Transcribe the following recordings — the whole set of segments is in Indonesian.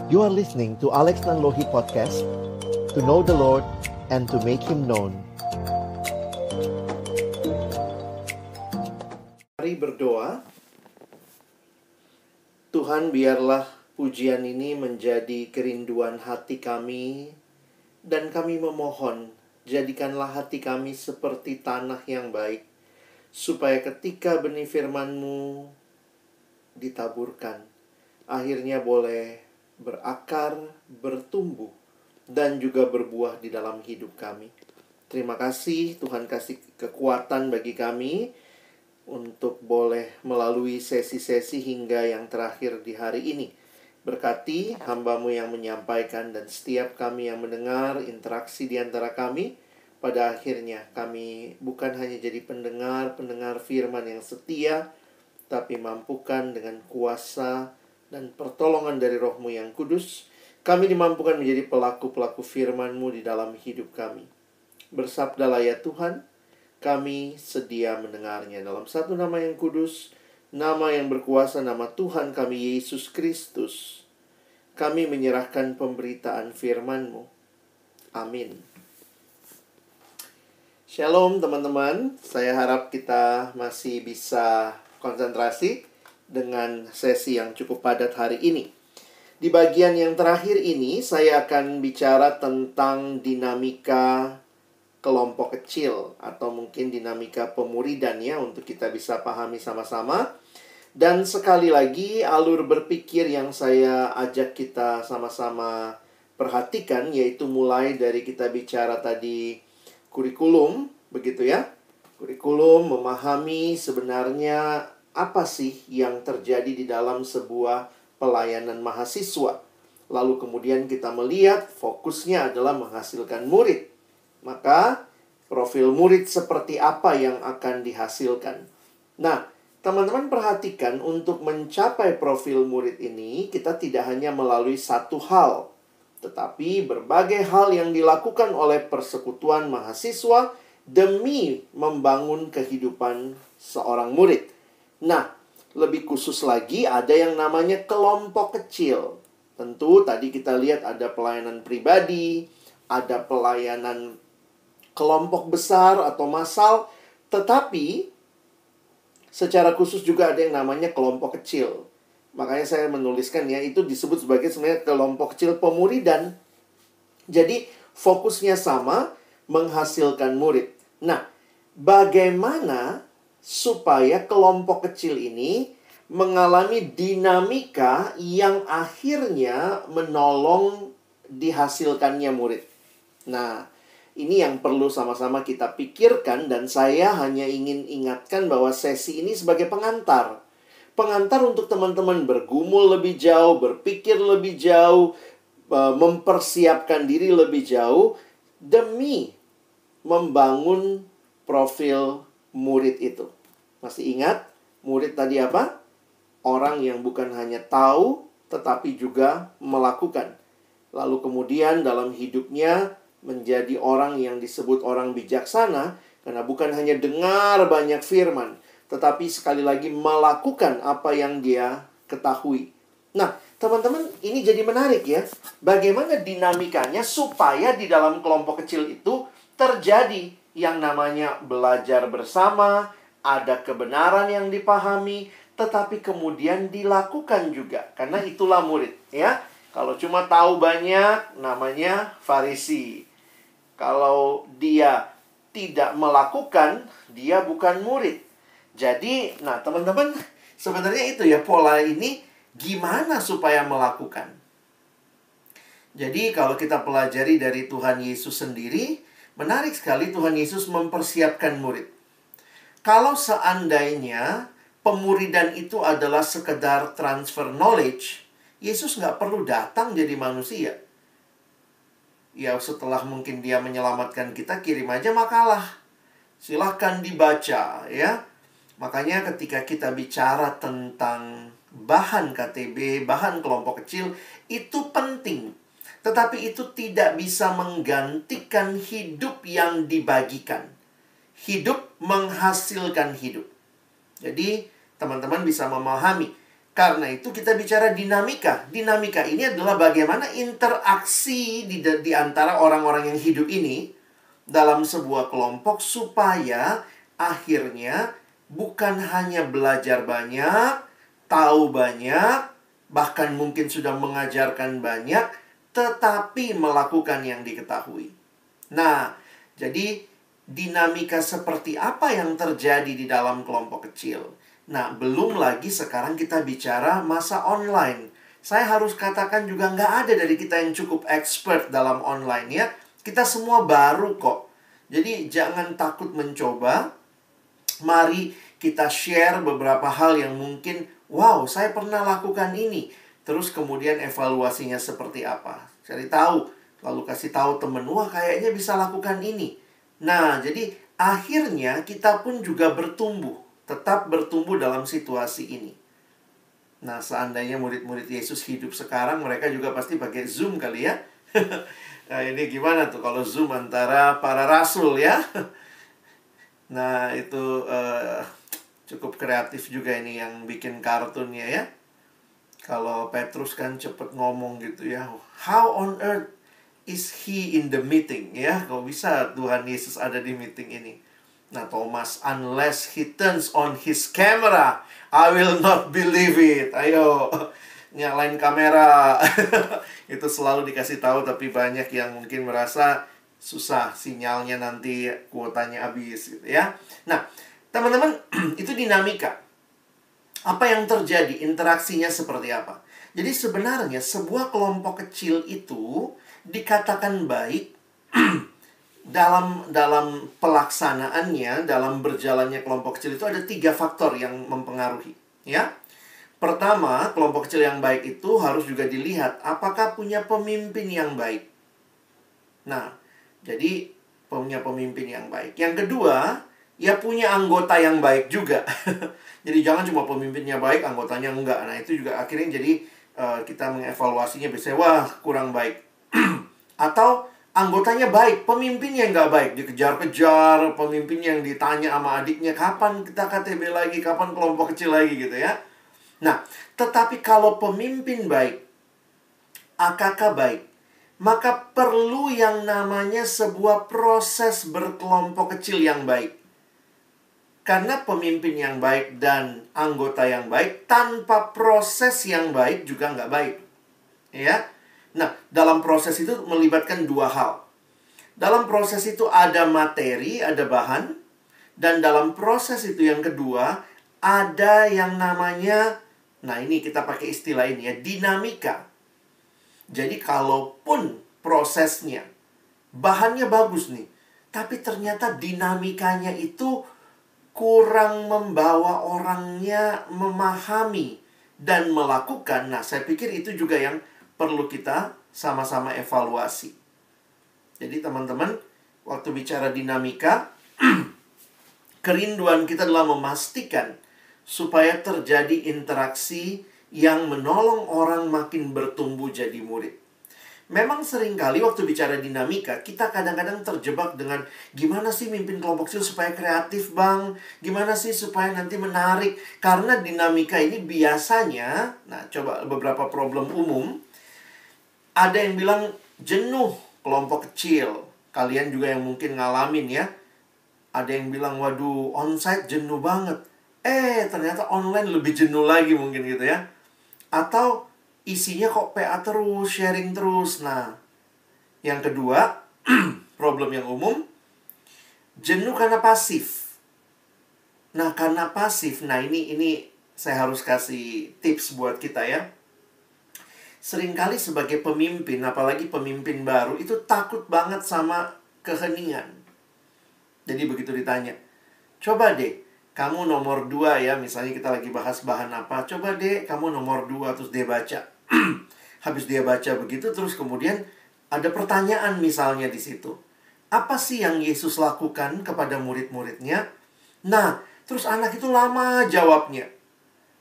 You are listening to Alex Nanlohi Podcast, to know the Lord and to make Him known. Mari berdoa. Tuhan, biarlah pujian ini menjadi kerinduan hati kami, dan kami memohon, jadikanlah hati kami seperti tanah yang baik, supaya ketika benih firman-Mu ditaburkan, akhirnya boleh berakar, bertumbuh, dan juga berbuah di dalam hidup kami. Terima kasih, Tuhan kasih kekuatan bagi kami untuk boleh melalui sesi-sesi hingga yang terakhir di hari ini. Berkati hamba-Mu yang menyampaikan dan setiap kami yang mendengar, interaksi di antara kami. Pada akhirnya kami bukan hanya jadi pendengar firman yang setia, tapi mampukan dengan kuasa dan pertolongan dari Roh-Mu yang kudus, kami dimampukan menjadi pelaku-pelaku firman-Mu di dalam hidup kami. Bersabdalah ya Tuhan, kami sedia mendengarnya. Dalam satu nama yang kudus, nama yang berkuasa, nama Tuhan kami Yesus Kristus, kami menyerahkan pemberitaan firman-Mu. Amin. Shalom teman-teman, saya harap kita masih bisa konsentrasi dengan sesi yang cukup padat hari ini. Di bagian yang terakhir ini, saya akan bicara tentang dinamika kelompok kecil, atau mungkin dinamika pemuridan ya, untuk kita bisa pahami sama-sama. Dan sekali lagi, alur berpikir yang saya ajak kita sama-sama perhatikan, yaitu mulai dari kita bicara tadi kurikulum, begitu ya. Kurikulum, memahami sebenarnya apa sih yang terjadi di dalam sebuah pelayanan mahasiswa. Lalu kemudian kita melihat fokusnya adalah menghasilkan murid. Maka profil murid seperti apa yang akan dihasilkan. Nah, teman-teman perhatikan, untuk mencapai profil murid ini, kita tidak hanya melalui satu hal, tetapi berbagai hal yang dilakukan oleh persekutuan mahasiswa demi membangun kehidupan seorang murid. Nah, lebih khusus lagi ada yang namanya kelompok kecil. Tentu tadi kita lihat ada pelayanan pribadi, ada pelayanan kelompok besar atau massal, tetapi secara khusus juga ada yang namanya kelompok kecil. Makanya saya menuliskan ya, itu disebut sebagai sebenarnya kelompok kecil pemuridan. Jadi fokusnya sama, menghasilkan murid. Nah, bagaimana supaya kelompok kecil ini mengalami dinamika yang akhirnya menolong dihasilkannya murid? Nah, ini yang perlu sama-sama kita pikirkan, dan saya hanya ingin ingatkan bahwa sesi ini sebagai pengantar. Pengantar untuk teman-teman bergumul lebih jauh, berpikir lebih jauh, mempersiapkan diri lebih jauh demi membangun profil murid itu. Masih ingat murid tadi apa? Orang yang bukan hanya tahu, tetapi juga melakukan. Lalu kemudian dalam hidupnya menjadi orang yang disebut orang bijaksana, karena bukan hanya dengar banyak firman, tetapi sekali lagi melakukan apa yang dia ketahui. Nah, teman-teman, ini jadi menarik ya. Bagaimana dinamikanya supaya di dalam kelompok kecil itu terjadi yang namanya belajar bersama, ada kebenaran yang dipahami, tetapi kemudian dilakukan juga. Karena itulah murid ya. Kalau cuma tahu banyak, namanya Farisi. Kalau dia tidak melakukan, dia bukan murid. Jadi, nah teman-teman, sebenarnya itu ya, pola ini gimana supaya melakukan. Jadi kalau kita pelajari dari Tuhan Yesus sendiri, menarik sekali Tuhan Yesus mempersiapkan murid. Kalau seandainya pemuridan itu adalah sekedar transfer knowledge, Yesus nggak perlu datang jadi manusia. Ya, setelah mungkin dia menyelamatkan kita, kirim aja makalah. Silahkan dibaca ya. Makanya ketika kita bicara tentang bahan KTB, bahan kelompok kecil, itu penting. Tetapi itu tidak bisa menggantikan hidup yang dibagikan. Hidup menghasilkan hidup. Jadi teman-teman bisa memahami, Karena itu kita bicara dinamika. Dinamika ini adalah bagaimana interaksi di antara orang-orang yang hidup ini dalam sebuah kelompok supaya akhirnya bukan hanya belajar banyak, tahu banyak, bahkan mungkin sudah mengajarkan banyak, tetapi melakukan yang diketahui. Nah, jadi dinamika seperti apa yang terjadi di dalam kelompok kecil? Nah, belum lagi sekarang kita bicara masa online. Saya harus katakan juga nggak ada dari kita yang cukup expert dalam online ya. Kita semua baru kok. Jadi jangan takut mencoba. Mari kita share beberapa hal yang mungkin, wow, saya pernah lakukan ini. Terus kemudian evaluasinya seperti apa. Cari tahu, lalu kasih tahu temen, wah kayaknya bisa lakukan ini. Nah, jadi akhirnya kita pun juga bertumbuh. Tetap bertumbuh dalam situasi ini. Nah, seandainya murid-murid Yesus hidup sekarang, mereka juga pasti pakai Zoom kali ya. Nah, ini gimana tuh kalau Zoom antara para rasul ya? Nah, itu cukup kreatif juga ini yang bikin kartunnya ya. Kalau Petrus kan cepet ngomong gitu ya. How on earth is he in the meeting? Ya, kok bisa Tuhan Yesus ada di meeting ini? Nah, Thomas, unless he turns on his camera, I will not believe it. Ayo, nyalain kamera. Itu selalu dikasih tahu, tapi banyak yang mungkin merasa susah, sinyalnya nanti kuotanya habis gitu ya. Nah, teman-teman, itu dinamika. Apa yang terjadi? Interaksinya seperti apa? Jadi sebenarnya sebuah kelompok kecil itu dikatakan baik dalam pelaksanaannya, dalam berjalannya kelompok kecil itu ada 3 faktor yang mempengaruhi, ya. Pertama, kelompok kecil yang baik itu harus juga dilihat apakah punya pemimpin yang baik. Nah, jadi punya pemimpin yang baik. Yang kedua, ya punya anggota yang baik juga. Jadi jangan cuma pemimpinnya baik, anggotanya enggak. Nah, itu juga akhirnya jadi kita mengevaluasinya biasanya, wah kurang baik. Atau anggotanya baik, pemimpinnya nggak baik, dikejar-kejar, pemimpinnya yang ditanya sama adiknya, kapan kita KTB lagi, kapan kelompok kecil lagi gitu ya. Nah, tetapi kalau pemimpin baik, AKK baik, maka perlu yang namanya sebuah proses berkelompok kecil yang baik. Karena pemimpin yang baik dan anggota yang baik, tanpa proses yang baik juga nggak baik. Ya. Nah, dalam proses itu melibatkan 2 hal. Dalam proses itu ada materi, ada bahan. Dan dalam proses itu yang kedua, ada yang namanya, nah ini kita pakai istilah ini ya, dinamika. Jadi kalaupun prosesnya, bahannya bagus nih, tapi ternyata dinamikanya itu kurang membawa orangnya memahami dan melakukan. Nah, saya pikir itu juga yang perlu kita sama-sama evaluasi. Jadi teman-teman, waktu bicara dinamika, kerinduan kita adalah memastikan supaya terjadi interaksi yang menolong orang makin bertumbuh jadi murid. Memang seringkali waktu bicara dinamika, kita kadang-kadang terjebak dengan gimana sih mimpin kelompok kecil supaya kreatif, Bang? Gimana sih supaya nanti menarik? Karena dinamika ini biasanya, nah coba beberapa problem umum, ada yang bilang jenuh kelompok kecil. Kalian juga yang mungkin ngalamin ya. Ada yang bilang, waduh, onsite jenuh banget. Ternyata online lebih jenuh lagi mungkin gitu ya. Atau isinya kok PA terus, sharing terus. Nah, yang kedua, problem yang umum, jenuh karena pasif. Nah, karena pasif, nah ini saya harus kasih tips buat kita ya. Seringkali sebagai pemimpin, apalagi pemimpin baru, itu takut banget sama keheningan. Jadi begitu ditanya, coba deh, kamu nomor 2 ya, misalnya kita lagi bahas bahan apa, coba deh kamu nomor 2, terus dia baca. Habis dia baca begitu, terus kemudian ada pertanyaan misalnya di situ. Apa sih yang Yesus lakukan kepada murid-muridnya? Nah, terus anak itu lama jawabnya.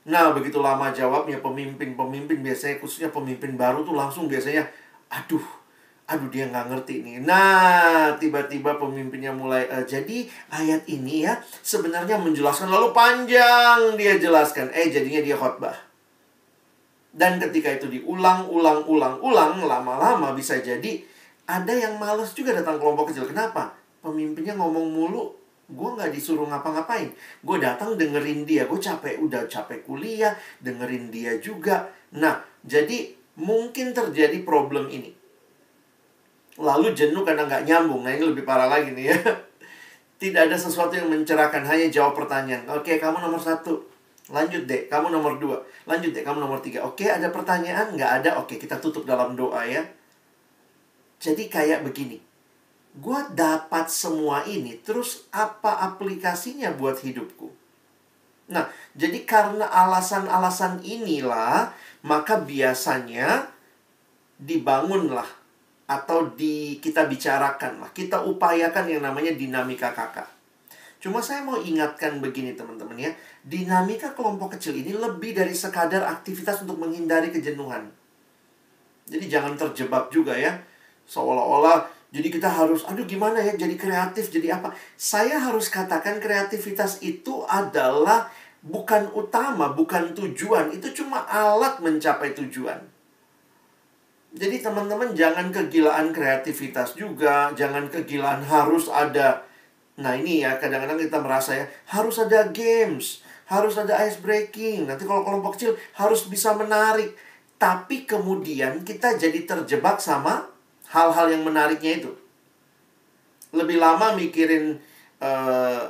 Nah, begitu lama jawabnya, pemimpin biasanya, khususnya pemimpin baru tuh langsung biasanya, aduh dia nggak ngerti nih. Nah, tiba-tiba pemimpinnya mulai, jadi ayat ini ya, sebenarnya menjelaskan, lalu panjang dia jelaskan. Jadinya dia khotbah. Dan ketika itu diulang-ulang-ulang-ulang, lama-lama bisa jadi ada yang males juga datang kelompok kecil. Kenapa? Pemimpinnya ngomong mulu, gue nggak disuruh ngapa-ngapain. Gue datang dengerin dia, gue udah capek kuliah, dengerin dia juga. Nah, jadi mungkin terjadi problem ini. Lalu jenuh karena nggak nyambung. Nah, ini lebih parah lagi nih ya. Tidak ada sesuatu yang mencerahkan, hanya jawab pertanyaan. Oke, kamu nomor 1. Lanjut deh, kamu nomor 2. Lanjut deh, kamu nomor 3. Oke, ada pertanyaan? Nggak ada? Oke, kita tutup dalam doa ya. Jadi kayak begini. Gue dapat semua ini, terus apa aplikasinya buat hidupku? Nah, jadi karena alasan-alasan inilah, maka biasanya dibangunlah atau kita bicarakan lah, kita upayakan yang namanya dinamika kakak. Cuma saya mau ingatkan begini teman-teman ya, dinamika kelompok kecil ini lebih dari sekadar aktivitas untuk menghindari kejenuhan. Jadi jangan terjebak juga ya, seolah-olah jadi kita harus, aduh gimana ya, jadi kreatif, jadi apa. Saya harus katakan kreativitas itu adalah bukan utama, bukan tujuan. Itu cuma alat mencapai tujuan. Jadi teman-teman jangan kegilaan kreativitas juga, jangan kegilaan harus ada. Nah ini ya, kadang-kadang kita merasa ya, harus ada games, harus ada ice breaking. Nanti kalau kelompok kecil harus bisa menarik. Tapi kemudian kita jadi terjebak sama hal-hal yang menariknya itu. Lebih lama mikirin,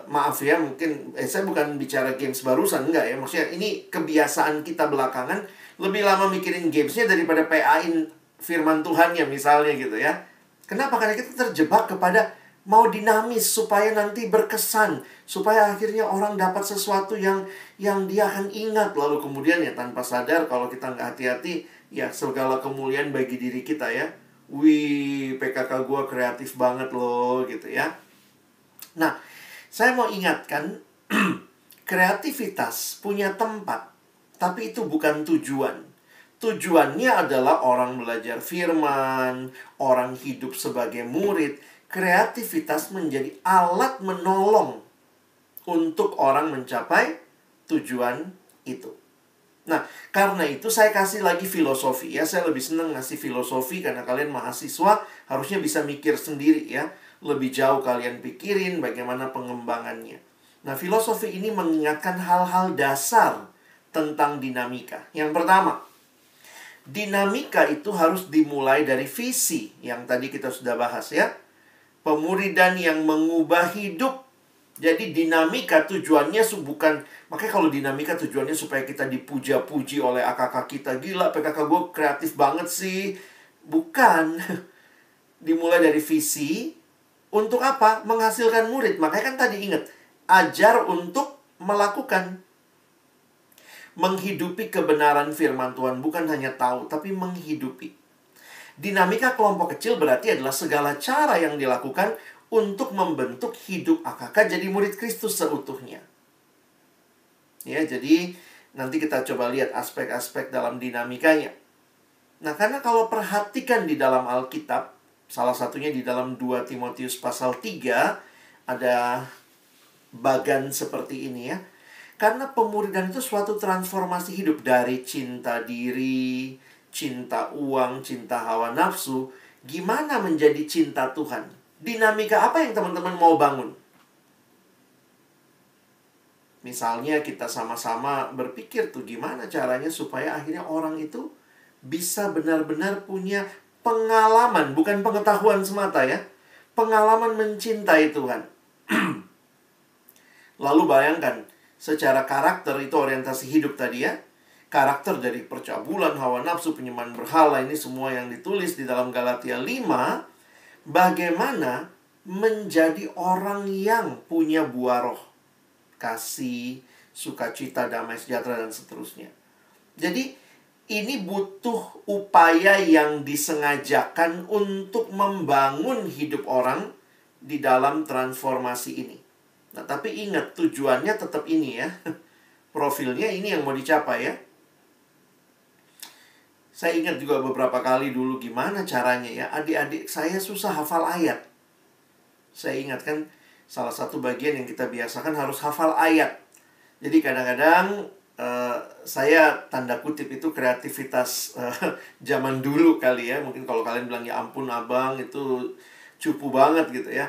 maaf ya, mungkin saya bukan bicara games barusan, enggak ya. Maksudnya ini kebiasaan kita belakangan, lebih lama mikirin gamesnya daripada PA-in firman Tuhannya misalnya gitu ya. Kenapa? Karena kita terjebak kepada mau dinamis supaya nanti berkesan, supaya akhirnya orang dapat sesuatu yang dia akan ingat. Lalu kemudian ya tanpa sadar kalau kita nggak hati-hati, ya segala kemuliaan bagi diri kita ya. Wih, PKK gue kreatif banget loh gitu ya. Nah, saya mau ingatkan kreativitas punya tempat, tapi itu bukan tujuan. Tujuannya adalah orang belajar firman, orang hidup sebagai murid. Kreativitas menjadi alat menolong untuk orang mencapai tujuan itu. Nah, karena itu saya kasih lagi filosofi ya. Saya lebih senang ngasih filosofi karena kalian mahasiswa harusnya bisa mikir sendiri ya. Lebih jauh kalian pikirin bagaimana pengembangannya. Nah, filosofi ini mengingatkan hal-hal dasar tentang dinamika. Yang pertama, dinamika itu harus dimulai dari visi yang tadi kita sudah bahas ya. Pemuridan yang mengubah hidup. Jadi dinamika tujuannya bukan, makanya kalau dinamika tujuannya supaya kita dipuja-puji oleh AKK kita. Gila, PKK gue kreatif banget sih. Bukan. Dimulai dari visi. Untuk apa? Menghasilkan murid. Makanya kan tadi ingat, ajar untuk melakukan. Menghidupi kebenaran firman Tuhan. Bukan hanya tahu, tapi menghidupi. Dinamika kelompok kecil berarti adalah segala cara yang dilakukan untuk membentuk hidup AKK jadi murid Kristus seutuhnya. Ya, jadi nanti kita coba lihat aspek-aspek dalam dinamikanya. Nah, karena kalau perhatikan di dalam Alkitab, salah satunya di dalam 2 Timotius pasal 3, ada bagan seperti ini ya. Karena pemuridan itu suatu transformasi hidup dari cinta diri, cinta uang, cinta hawa nafsu. Gimana menjadi cinta Tuhan? Dinamika apa yang teman-teman mau bangun? Misalnya kita sama-sama berpikir tuh gimana caranya supaya akhirnya orang itu bisa benar-benar punya pengalaman, bukan pengetahuan semata ya. Pengalaman mencintai Tuhan. Lalu bayangkan, secara karakter itu orientasi hidup tadi ya. Karakter dari percabulan, hawa nafsu, penyembahan berhala, ini semua yang ditulis di dalam Galatia 5. Bagaimana menjadi orang yang punya buah roh. Kasih, sukacita, damai sejahtera, dan seterusnya. Jadi, ini butuh upaya yang disengajakan untuk membangun hidup orang di dalam transformasi ini. Nah, tapi ingat, tujuannya tetap ini ya. Profilnya ini yang mau dicapai ya. Saya ingat juga beberapa kali dulu gimana caranya ya. Adik-adik saya susah hafal ayat. Saya ingatkan salah satu bagian yang kita biasakan harus hafal ayat. Jadi kadang-kadang saya tanda kutip itu kreativitas zaman dulu kali ya. Mungkin kalau kalian bilang ya ampun abang itu cupu banget gitu ya.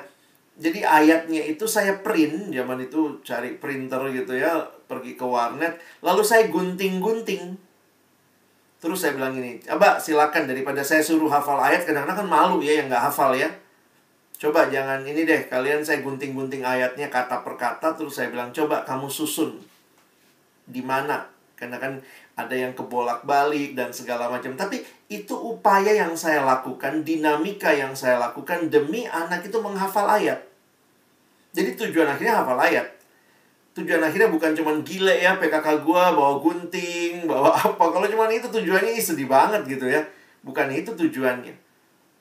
Jadi ayatnya itu saya print, zaman itu cari printer gitu ya, pergi ke warnet, lalu saya gunting-gunting. Terus saya bilang gini, coba silakan, daripada saya suruh hafal ayat, kadang-kadang kan malu ya yang nggak hafal ya. Coba jangan ini deh, kalian saya gunting-gunting ayatnya kata per kata, terus saya bilang coba kamu susun di mana. Karena kan ada yang kebolak-balik dan segala macam. Tapi itu upaya yang saya lakukan, dinamika yang saya lakukan demi anak itu menghafal ayat. Jadi tujuan akhirnya hafal ayat. Tujuan akhirnya bukan cuman gile ya PKK gua bawa gunting, bawa apa. Kalau cuman itu tujuannya ini sedih banget gitu ya. Bukan itu tujuannya.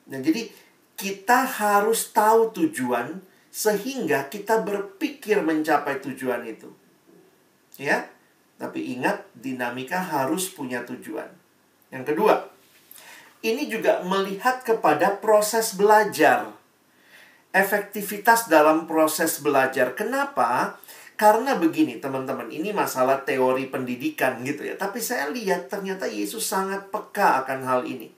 Nah, jadi kita harus tahu tujuan sehingga kita berpikir mencapai tujuan itu. Ya. Tapi ingat, dinamika harus punya tujuan. Yang kedua, ini juga melihat kepada proses belajar. Efektivitas dalam proses belajar. Kenapa? Karena begini teman-teman, ini masalah teori pendidikan gitu ya. Tapi saya lihat ternyata Yesus sangat peka akan hal ini.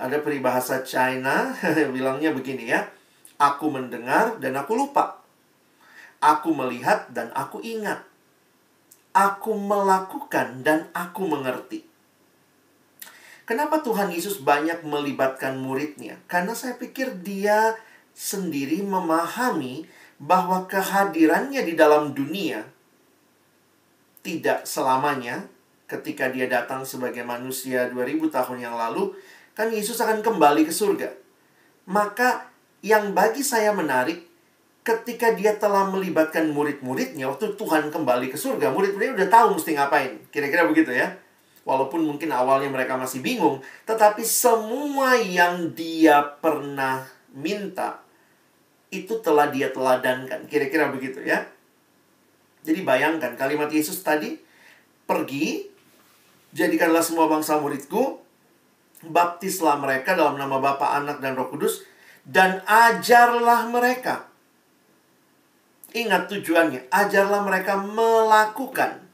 Ada peribahasa China bilangnya begini ya. Aku mendengar dan aku lupa. Aku melihat dan aku ingat. Aku melakukan dan aku mengerti. Kenapa Tuhan Yesus banyak melibatkan muridnya? Karena saya pikir dia sendiri memahami bahwa kehadirannya di dalam dunia tidak selamanya. Ketika dia datang sebagai manusia 2000 tahun yang lalu, kan Yesus akan kembali ke surga. Maka yang bagi saya menarik, ketika dia telah melibatkan murid-muridnya, waktu Tuhan kembali ke surga, murid-muridnya udah tahu mesti ngapain. Kira-kira begitu ya. Walaupun mungkin awalnya mereka masih bingung, tetapi semua yang dia pernah minta, itu telah dia teladankan. Kira-kira begitu ya. Jadi bayangkan kalimat Yesus tadi, pergi, jadikanlah semua bangsa muridku, baptislah mereka dalam nama Bapa, Anak, dan Roh Kudus, dan ajarlah mereka. Ingat tujuannya, ajarlah mereka melakukan.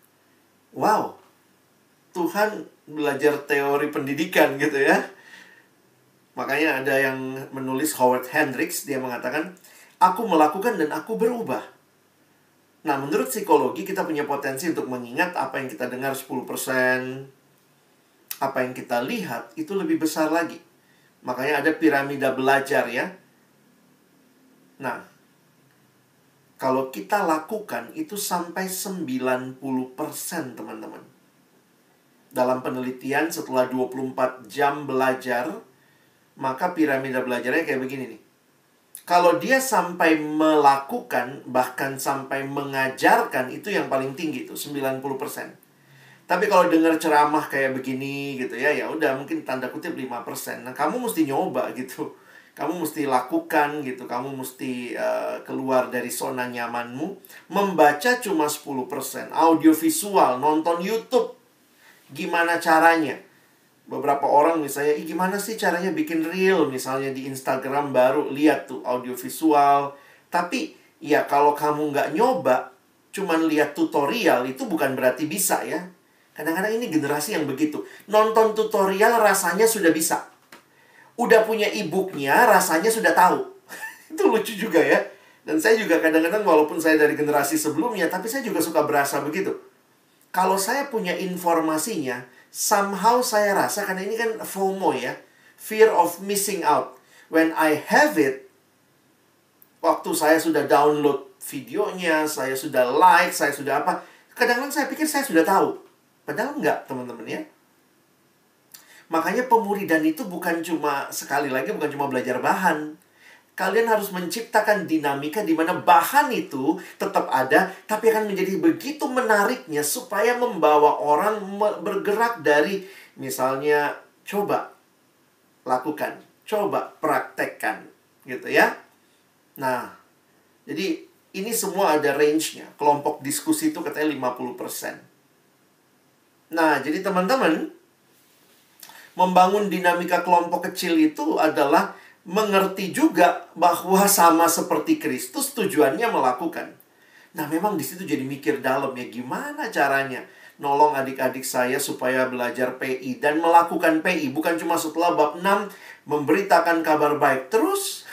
Wow, Tuhan belajar teori pendidikan gitu ya. Makanya ada yang menulis, Howard Hendricks, dia mengatakan, aku melakukan dan aku berubah. Nah, menurut psikologi kita punya potensi untuk mengingat apa yang kita dengar 10%, apa yang kita lihat itu lebih besar lagi. Makanya ada piramida belajar ya. Nah, kalau kita lakukan itu sampai 90% teman-teman. Dalam penelitian setelah 24 jam belajar, maka piramida belajarnya kayak begini nih. Kalau dia sampai melakukan, bahkan sampai mengajarkan, itu yang paling tinggi tuh, 90%. Tapi kalau dengar ceramah kayak begini gitu ya, ya udah mungkin tanda kutip 5%. Nah, kamu mesti nyoba gitu. Kamu mesti lakukan gitu. Kamu mesti keluar dari zona nyamanmu. Membaca cuma 10%. Audiovisual, nonton YouTube. Gimana caranya? Beberapa orang misalnya, gimana sih caranya bikin reel? Misalnya di Instagram baru, lihat tuh audiovisual. Tapi ya kalau kamu nggak nyoba, cuman lihat tutorial, itu bukan berarti bisa ya. Kadang-kadang ini generasi yang begitu. Nonton tutorial rasanya sudah bisa. Udah punya e-booknya, rasanya sudah tahu. Itu lucu juga ya. Dan saya juga kadang-kadang walaupun saya dari generasi sebelumnya, tapi saya juga suka berasa begitu. Kalau saya punya informasinya, somehow saya rasa, karena ini kan FOMO ya, fear of missing out. When I have it, waktu saya sudah download videonya, saya sudah like, saya sudah apa, kadang-kadang saya pikir saya sudah tahu. Padahal enggak, teman-teman ya. Makanya pemuridan itu bukan cuma, sekali lagi, bukan cuma belajar bahan. Kalian harus menciptakan dinamika di mana bahan itu tetap ada, tapi akan menjadi begitu menariknya supaya membawa orang bergerak dari, misalnya, coba lakukan, coba praktekkan, gitu ya. Nah, jadi ini semua ada range-nya. Kelompok diskusi itu katanya 50%. Nah, jadi teman-teman, membangun dinamika kelompok kecil itu adalah mengerti juga bahwa sama seperti Kristus tujuannya melakukan. Nah, memang di situ jadi mikir dalam ya, gimana caranya? nolong adik-adik saya supaya belajar PI dan melakukan PI. Bukan cuma setelah bab 6 memberitakan kabar baik. Terus,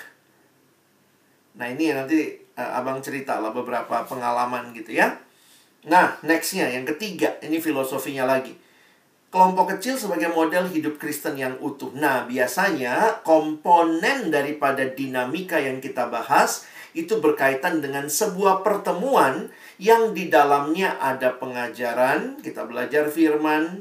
nah ini nanti abang cerita lah beberapa pengalaman gitu ya. Nah, nextnya yang ketiga, ini filosofinya lagi. Kelompok kecil sebagai model hidup Kristen yang utuh. Nah, biasanya komponen daripada dinamika yang kita bahas itu berkaitan dengan sebuah pertemuan yang di dalamnya ada pengajaran. Kita belajar firman.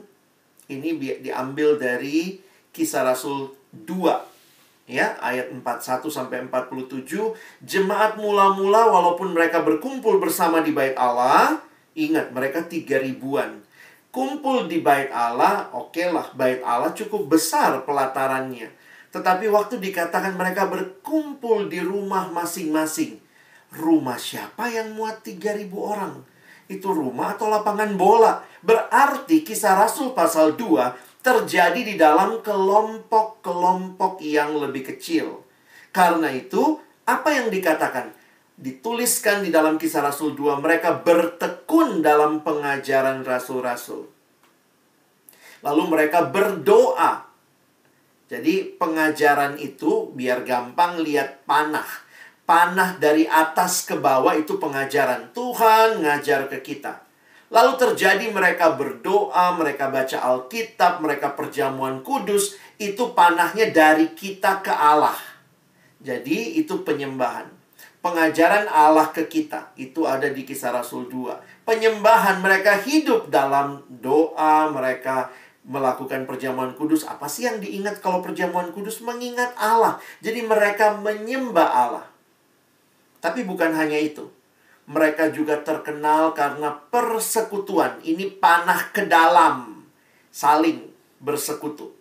Ini diambil dari Kisah Rasul 2. Ya, ayat 41 sampai 47. Jemaat mula-mula walaupun mereka berkumpul bersama di bait Allah. Ingat, mereka 3.000-an. Kumpul di bait Allah, oke lah, bait Allah cukup besar pelatarannya. Tetapi waktu dikatakan mereka berkumpul di rumah masing-masing. Rumah siapa yang muat 3.000 orang? Itu rumah atau lapangan bola? Berarti Kisah Rasul pasal 2 terjadi di dalam kelompok-kelompok yang lebih kecil. Karena itu, apa yang dikatakan? Dituliskan di dalam Kisah Rasul 2, mereka bertekun dalam pengajaran rasul-rasul. Lalu mereka berdoa. Jadi pengajaran itu, biar gampang lihat panah. Panah dari atas ke bawah itu pengajaran. Tuhan ngajar ke kita. Lalu terjadi mereka berdoa, mereka baca Alkitab, mereka perjamuan kudus. Itu panahnya dari kita ke Allah. Jadi itu penyembahan. Pengajaran Allah ke kita, itu ada di Kisah Rasul 2. Penyembahan, mereka hidup dalam doa, mereka melakukan perjamuan kudus. Apa sih yang diingat kalau perjamuan kudus? Mengingat Allah. Jadi mereka menyembah Allah. Tapi bukan hanya itu. Mereka juga terkenal karena persekutuan. Ini panah ke dalam. Saling bersekutu.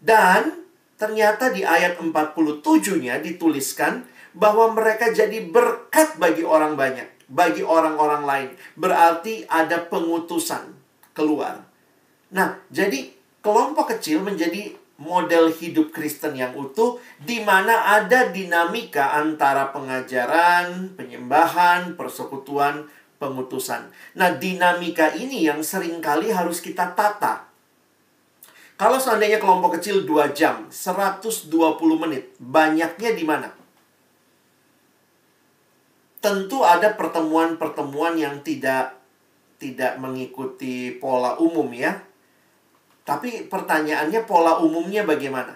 Dan ternyata di ayat 47-nya dituliskan bahwa mereka jadi berkat bagi orang banyak, bagi orang-orang lain. Berarti ada pengutusan keluar. Nah, jadi kelompok kecil menjadi model hidup Kristen yang utuh, di mana ada dinamika antara pengajaran, penyembahan, persekutuan, pengutusan. Nah, dinamika ini yang seringkali harus kita tata. Kalau seandainya kelompok kecil 2 jam, 120 menit, banyaknya di mana? Tentu ada pertemuan-pertemuan yang tidak mengikuti pola umum ya. Tapi pertanyaannya pola umumnya bagaimana?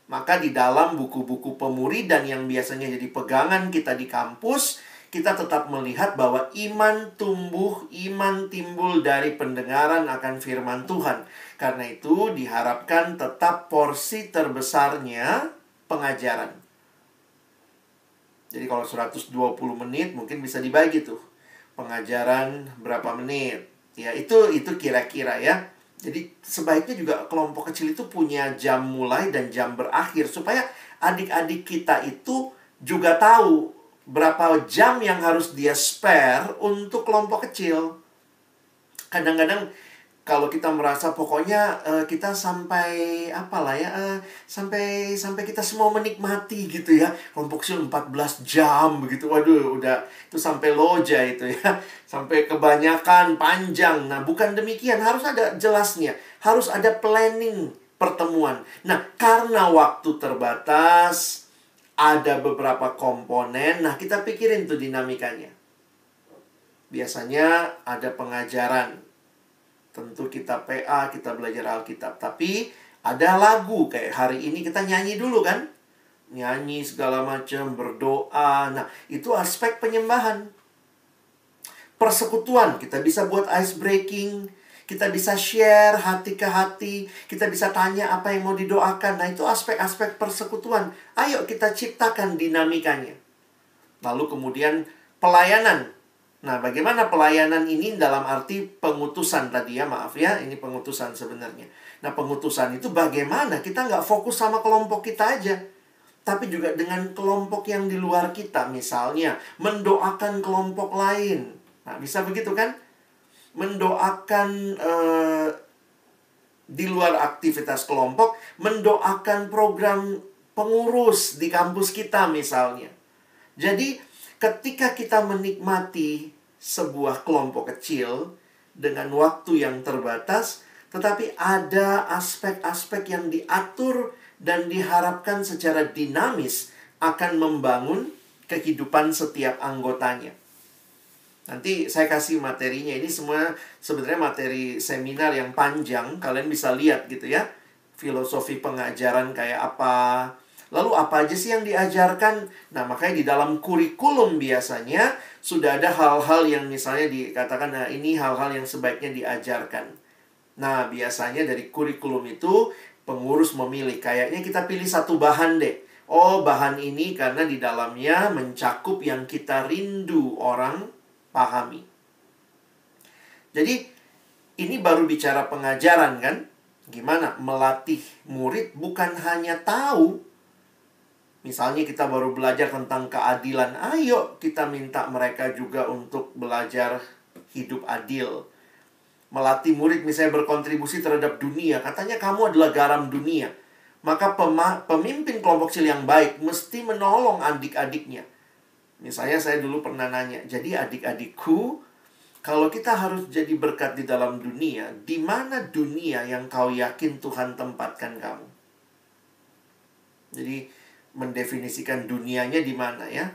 Maka di dalam buku-buku pemuridan yang biasanya jadi pegangan kita di kampus, kita tetap melihat bahwa iman tumbuh, iman timbul dari pendengaran akan firman Tuhan. Karena itu diharapkan tetap porsi terbesarnya pengajaran. Jadi kalau 120 menit mungkin bisa dibagi tuh. Pengajaran berapa menit. Ya, itu kira-kira ya. Jadi sebaiknya juga kelompok kecil itu punya jam mulai dan jam berakhir. Supaya adik-adik kita itu juga tahu berapa jam yang harus dia spare untuk kelompok kecil. Kadang-kadang kalau kita merasa pokoknya kita sampai apalah ya, sampai kita semua menikmati gitu ya. Kelompok kecil 14 jam begitu. Waduh, udah itu sampai loja itu ya. Sampai kebanyakan panjang. Nah, bukan demikian, harus ada jelasnya. Harus ada planning pertemuan. Nah, karena waktu terbatas, ada beberapa komponen. Nah, kita pikirin tuh dinamikanya. Biasanya ada pengajaran. Tentu kita PA, kita belajar Alkitab. Tapi ada lagu, kayak hari ini kita nyanyi dulu kan. Nyanyi segala macam, berdoa. Nah, itu aspek penyembahan. Persekutuan, kita bisa buat ice breaking. Kita bisa share hati ke hati. Kita bisa tanya apa yang mau didoakan. Nah, itu aspek-aspek persekutuan. Ayo kita ciptakan dinamikanya. Lalu kemudian pelayanan. Nah, bagaimana pelayanan ini dalam arti pengutusan tadi ya, maaf ya, ini pengutusan sebenarnya. Nah, pengutusan itu bagaimana? Kita nggak fokus sama kelompok kita aja. Tapi juga dengan kelompok yang di luar kita. Misalnya, mendoakan kelompok lain. Nah, bisa begitu kan? Mendoakan di luar aktivitas kelompok, mendoakan program pengurus di kampus kita misalnya. Jadi, ketika kita menikmati sebuah kelompok kecil, dengan waktu yang terbatas, tetapi ada aspek-aspek yang diatur dan diharapkan secara dinamis akan membangun kehidupan setiap anggotanya. Nanti saya kasih materinya. Ini semua sebenarnya materi seminar yang panjang. Kalian bisa lihat gitu ya. Filosofi pengajaran kayak apa. Lalu apa aja sih yang diajarkan? Nah, makanya di dalam kurikulum biasanya sudah ada hal-hal yang misalnya dikatakan, nah ini hal-hal yang sebaiknya diajarkan. Nah, biasanya dari kurikulum itu pengurus memilih. Kayaknya kita pilih satu bahan deh. Oh, bahan ini karena di dalamnya mencakup yang kita rindu orang pahami. Jadi, ini baru bicara pengajaran kan? Gimana? Melatih murid bukan hanya tahu. Misalnya kita baru belajar tentang keadilan. Ayo kita minta mereka juga untuk belajar hidup adil. Melatih murid misalnya berkontribusi terhadap dunia. Katanya kamu adalah garam dunia. Maka pemimpin kelompok kecil yang baik mesti menolong adik-adiknya. Misalnya saya dulu pernah nanya, jadi adik-adikku, kalau kita harus jadi berkat di dalam dunia, di mana dunia yang kau yakin Tuhan tempatkan kamu? Jadi mendefinisikan dunianya di mana ya?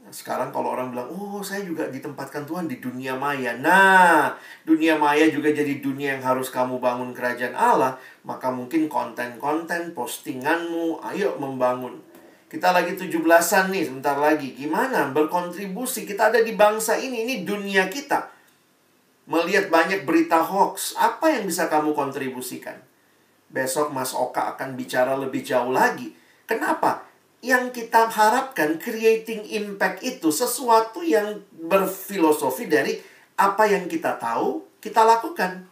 Sekarang kalau orang bilang, oh saya juga ditempatkan Tuhan di dunia maya. Nah, dunia maya juga jadi dunia yang harus kamu bangun kerajaan Allah. Maka mungkin konten-konten, postinganmu, ayo membangun. Kita lagi 17-an nih, sebentar lagi. Gimana berkontribusi? Kita ada di bangsa ini dunia kita. Melihat banyak berita hoax, apa yang bisa kamu kontribusikan? Besok Mas Oka akan bicara lebih jauh lagi. Kenapa? Yang kita harapkan creating impact itu sesuatu yang berfilosofi dari apa yang kita tahu, kita lakukan.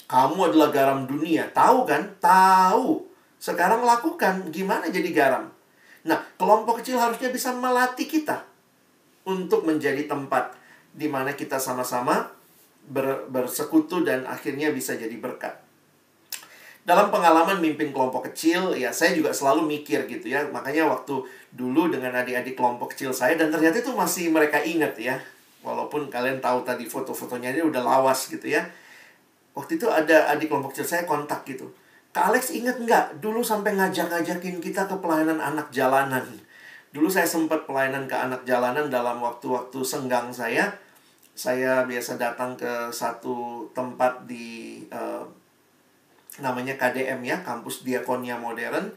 Kamu adalah garam dunia, tahu kan? Tahu. Sekarang lakukan, gimana jadi garam? Nah, kelompok kecil harusnya bisa melatih kita untuk menjadi tempat di mana kita sama-sama bersekutu dan akhirnya bisa jadi berkat. Dalam pengalaman mimpin kelompok kecil, ya saya juga selalu mikir gitu ya. Makanya waktu dulu dengan adik-adik kelompok kecil saya, dan ternyata itu masih mereka ingat ya. Walaupun kalian tahu tadi foto-fotonya dia udah lawas gitu ya. Waktu itu ada adik kelompok kecil saya kontak gitu. Kak Alex ingat nggak? Dulu sampai ngajak-ngajakin kita ke pelayanan anak jalanan. Dulu saya sempat pelayanan ke anak jalanan dalam waktu-waktu senggang saya. Saya biasa datang ke satu tempat di namanya KDM ya, Kampus Diakonia Modern.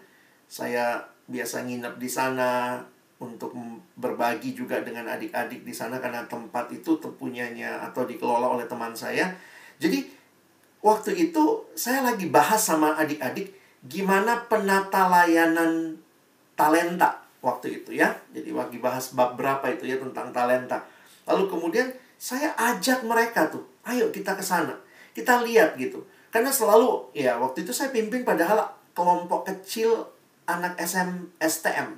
Saya biasa nginep di sana untuk berbagi juga dengan adik-adik di sana karena tempat itu punyanya atau dikelola oleh teman saya. Jadi waktu itu saya lagi bahas sama adik-adik gimana penata layanan talenta waktu itu ya. Jadi lagi bahas bab berapa itu ya tentang talenta. Lalu kemudian saya ajak mereka tuh, ayo kita ke sana. Kita lihat gitu. Karena selalu, ya waktu itu saya pimpin padahal kelompok kecil anak STM.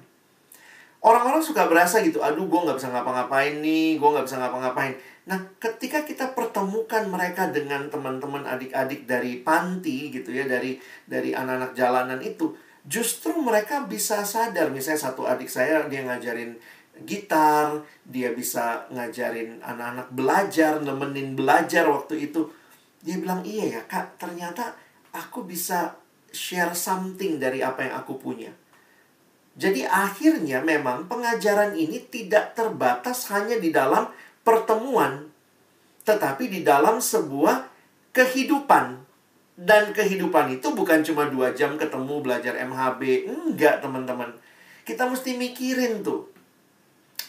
Orang-orang suka berasa gitu, aduh gue gak bisa ngapa-ngapain nih, gue gak bisa ngapa-ngapain. Nah, ketika kita pertemukan mereka dengan teman-teman adik-adik dari panti gitu ya, dari anak-anak jalanan itu, justru mereka bisa sadar. Misalnya satu adik saya, dia ngajarin gitar, dia bisa ngajarin anak-anak belajar, nemenin belajar waktu itu. Dia bilang, iya ya kak, ternyata aku bisa share something dari apa yang aku punya. Jadi akhirnya memang pengajaran ini tidak terbatas hanya di dalam pertemuan, tetapi di dalam sebuah kehidupan. Dan kehidupan itu bukan cuma 2 jam ketemu belajar MHB. Enggak teman-teman. Kita mesti mikirin tuh.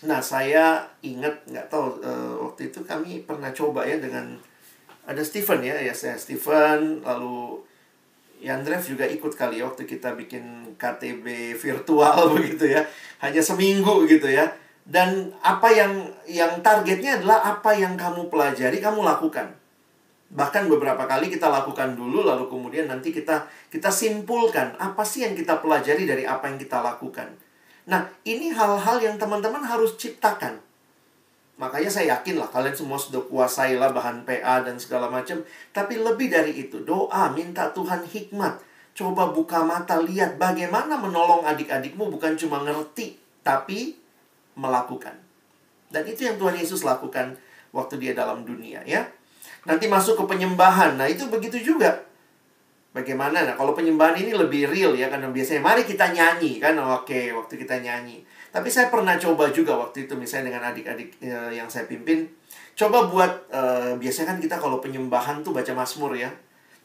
Nah saya ingat, nggak tahu waktu itu kami pernah coba ya dengan ada Steven ya saya Steven, lalu Yandrev juga ikut kali ya waktu kita bikin KTB virtual begitu ya. Hanya seminggu gitu ya. Dan apa yang targetnya adalah apa yang kamu pelajari, kamu lakukan. Bahkan beberapa kali kita lakukan dulu, lalu kemudian nanti kita simpulkan apa sih yang kita pelajari dari apa yang kita lakukan. Nah, ini hal-hal yang teman-teman harus ciptakan. Makanya saya yakin lah kalian semua sudah kuasailah bahan PA dan segala macam. Tapi lebih dari itu, doa, minta Tuhan hikmat. Coba buka mata, lihat bagaimana menolong adik-adikmu bukan cuma ngerti, tapi melakukan. Dan itu yang Tuhan Yesus lakukan waktu dia dalam dunia ya. Nanti masuk ke penyembahan. Nah, itu begitu juga. Bagaimana? Nah, kalau penyembahan ini lebih real ya, karena biasanya mari kita nyanyi kan. Oke, waktu kita nyanyi. Tapi saya pernah coba juga waktu itu misalnya dengan adik-adik yang saya pimpin, coba buat biasanya kan kita kalau penyembahan tuh baca Mazmur ya.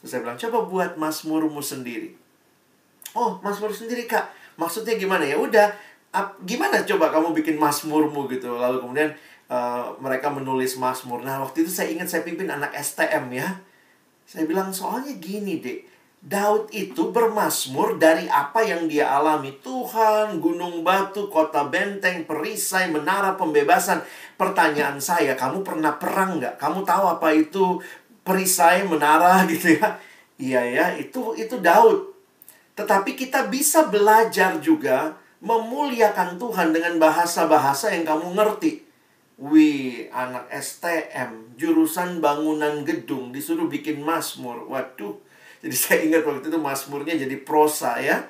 Terus saya bilang, coba buat Mazmurmu sendiri. Oh, Mazmur sendiri, Kak. Maksudnya gimana? Ya udah, gimana coba kamu bikin Mazmurmu gitu. Lalu kemudian mereka menulis Mazmur. Nah, waktu itu saya ingat saya pimpin anak STM ya. Saya bilang, soalnya gini, Dek. Daud itu bermazmur dari apa yang dia alami. Tuhan, gunung batu, kota benteng, perisai, menara pembebasan. Pertanyaan saya, kamu pernah perang nggak? Kamu tahu apa itu perisai, menara gitu ya? Iya ya, itu Daud. Tetapi kita bisa belajar juga memuliakan Tuhan dengan bahasa-bahasa yang kamu ngerti. Wih, anak STM, jurusan bangunan gedung, disuruh bikin mazmur. Waduh, jadi saya ingat waktu itu mazmurnya jadi prosa ya.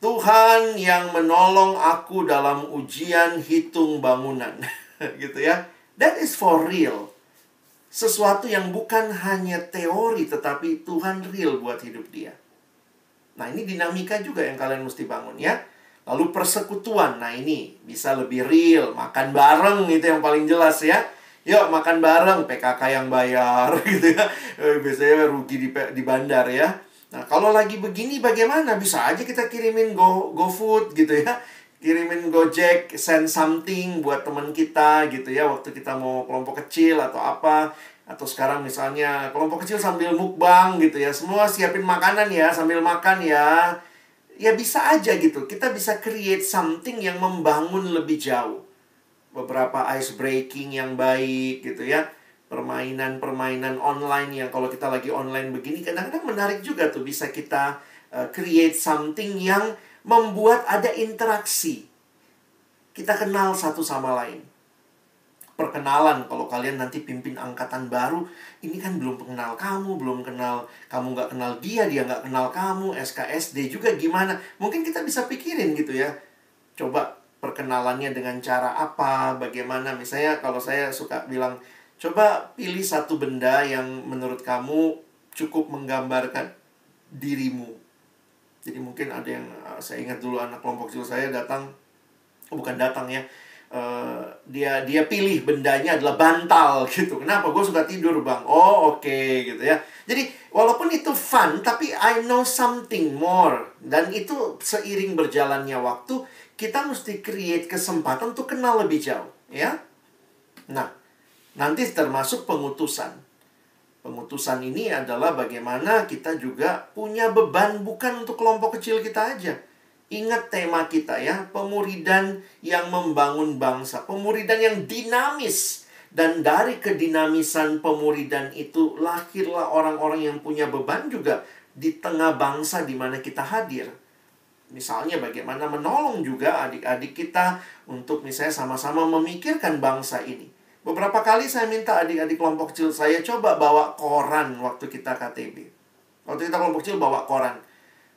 Tuhan yang menolong aku dalam ujian hitung bangunan. Gitu ya. That is for real. Sesuatu yang bukan hanya teori, tetapi Tuhan real buat hidup dia. Nah, ini dinamika juga yang kalian mesti bangun ya. Lalu persekutuan. Nah, ini bisa lebih real. Makan bareng itu yang paling jelas ya. Yuk makan bareng, PKK yang bayar gitu ya. Biasanya rugi di bandar ya. Nah, kalau lagi begini bagaimana? Bisa aja kita kirimin GoFood gitu ya. Kirimin Gojek, send something buat teman kita gitu ya. Waktu kita mau kelompok kecil atau apa. Atau sekarang misalnya kelompok kecil sambil mukbang gitu ya. Semua siapin makanan ya, sambil makan ya. Ya bisa aja gitu. Kita bisa create something yang membangun lebih jauh. Beberapa ice breaking yang baik gitu ya. Permainan-permainan online yang kalau kita lagi online begini kadang-kadang menarik juga tuh. Bisa kita create something yang membuat ada interaksi. Kita kenal satu sama lain. Perkenalan, kalau kalian nanti pimpin angkatan baru, ini kan belum kenal kamu, belum kenal, kamu nggak kenal dia, dia nggak kenal kamu, SKSD juga gimana. Mungkin kita bisa pikirin gitu ya. Coba perkenalannya dengan cara apa, bagaimana. Misalnya kalau saya suka bilang, coba pilih satu benda yang menurut kamu cukup menggambarkan dirimu. Jadi mungkin ada yang, saya ingat dulu anak kelompok kecil saya datang, bukan datang ya, dia pilih bendanya adalah bantal gitu. Kenapa? Gue suka tidur bang. Oh oke, gitu ya. Jadi walaupun itu fun, tapi I know something more. Dan itu seiring berjalannya waktu, kita mesti create kesempatan untuk kenal lebih jauh ya. Nah, nanti termasuk pengutusan. Pengutusan ini adalah bagaimana kita juga punya beban bukan untuk kelompok kecil kita aja. Ingat tema kita ya, pemuridan yang membangun bangsa, pemuridan yang dinamis. Dan dari kedinamisan pemuridan itu lahirlah orang-orang yang punya beban juga di tengah bangsa di mana kita hadir. Misalnya bagaimana menolong juga adik-adik kita untuk misalnya sama-sama memikirkan bangsa ini. Beberapa kali saya minta adik-adik kelompok kecil saya coba bawa koran waktu kita KTB. Waktu kita kelompok kecil bawa koran.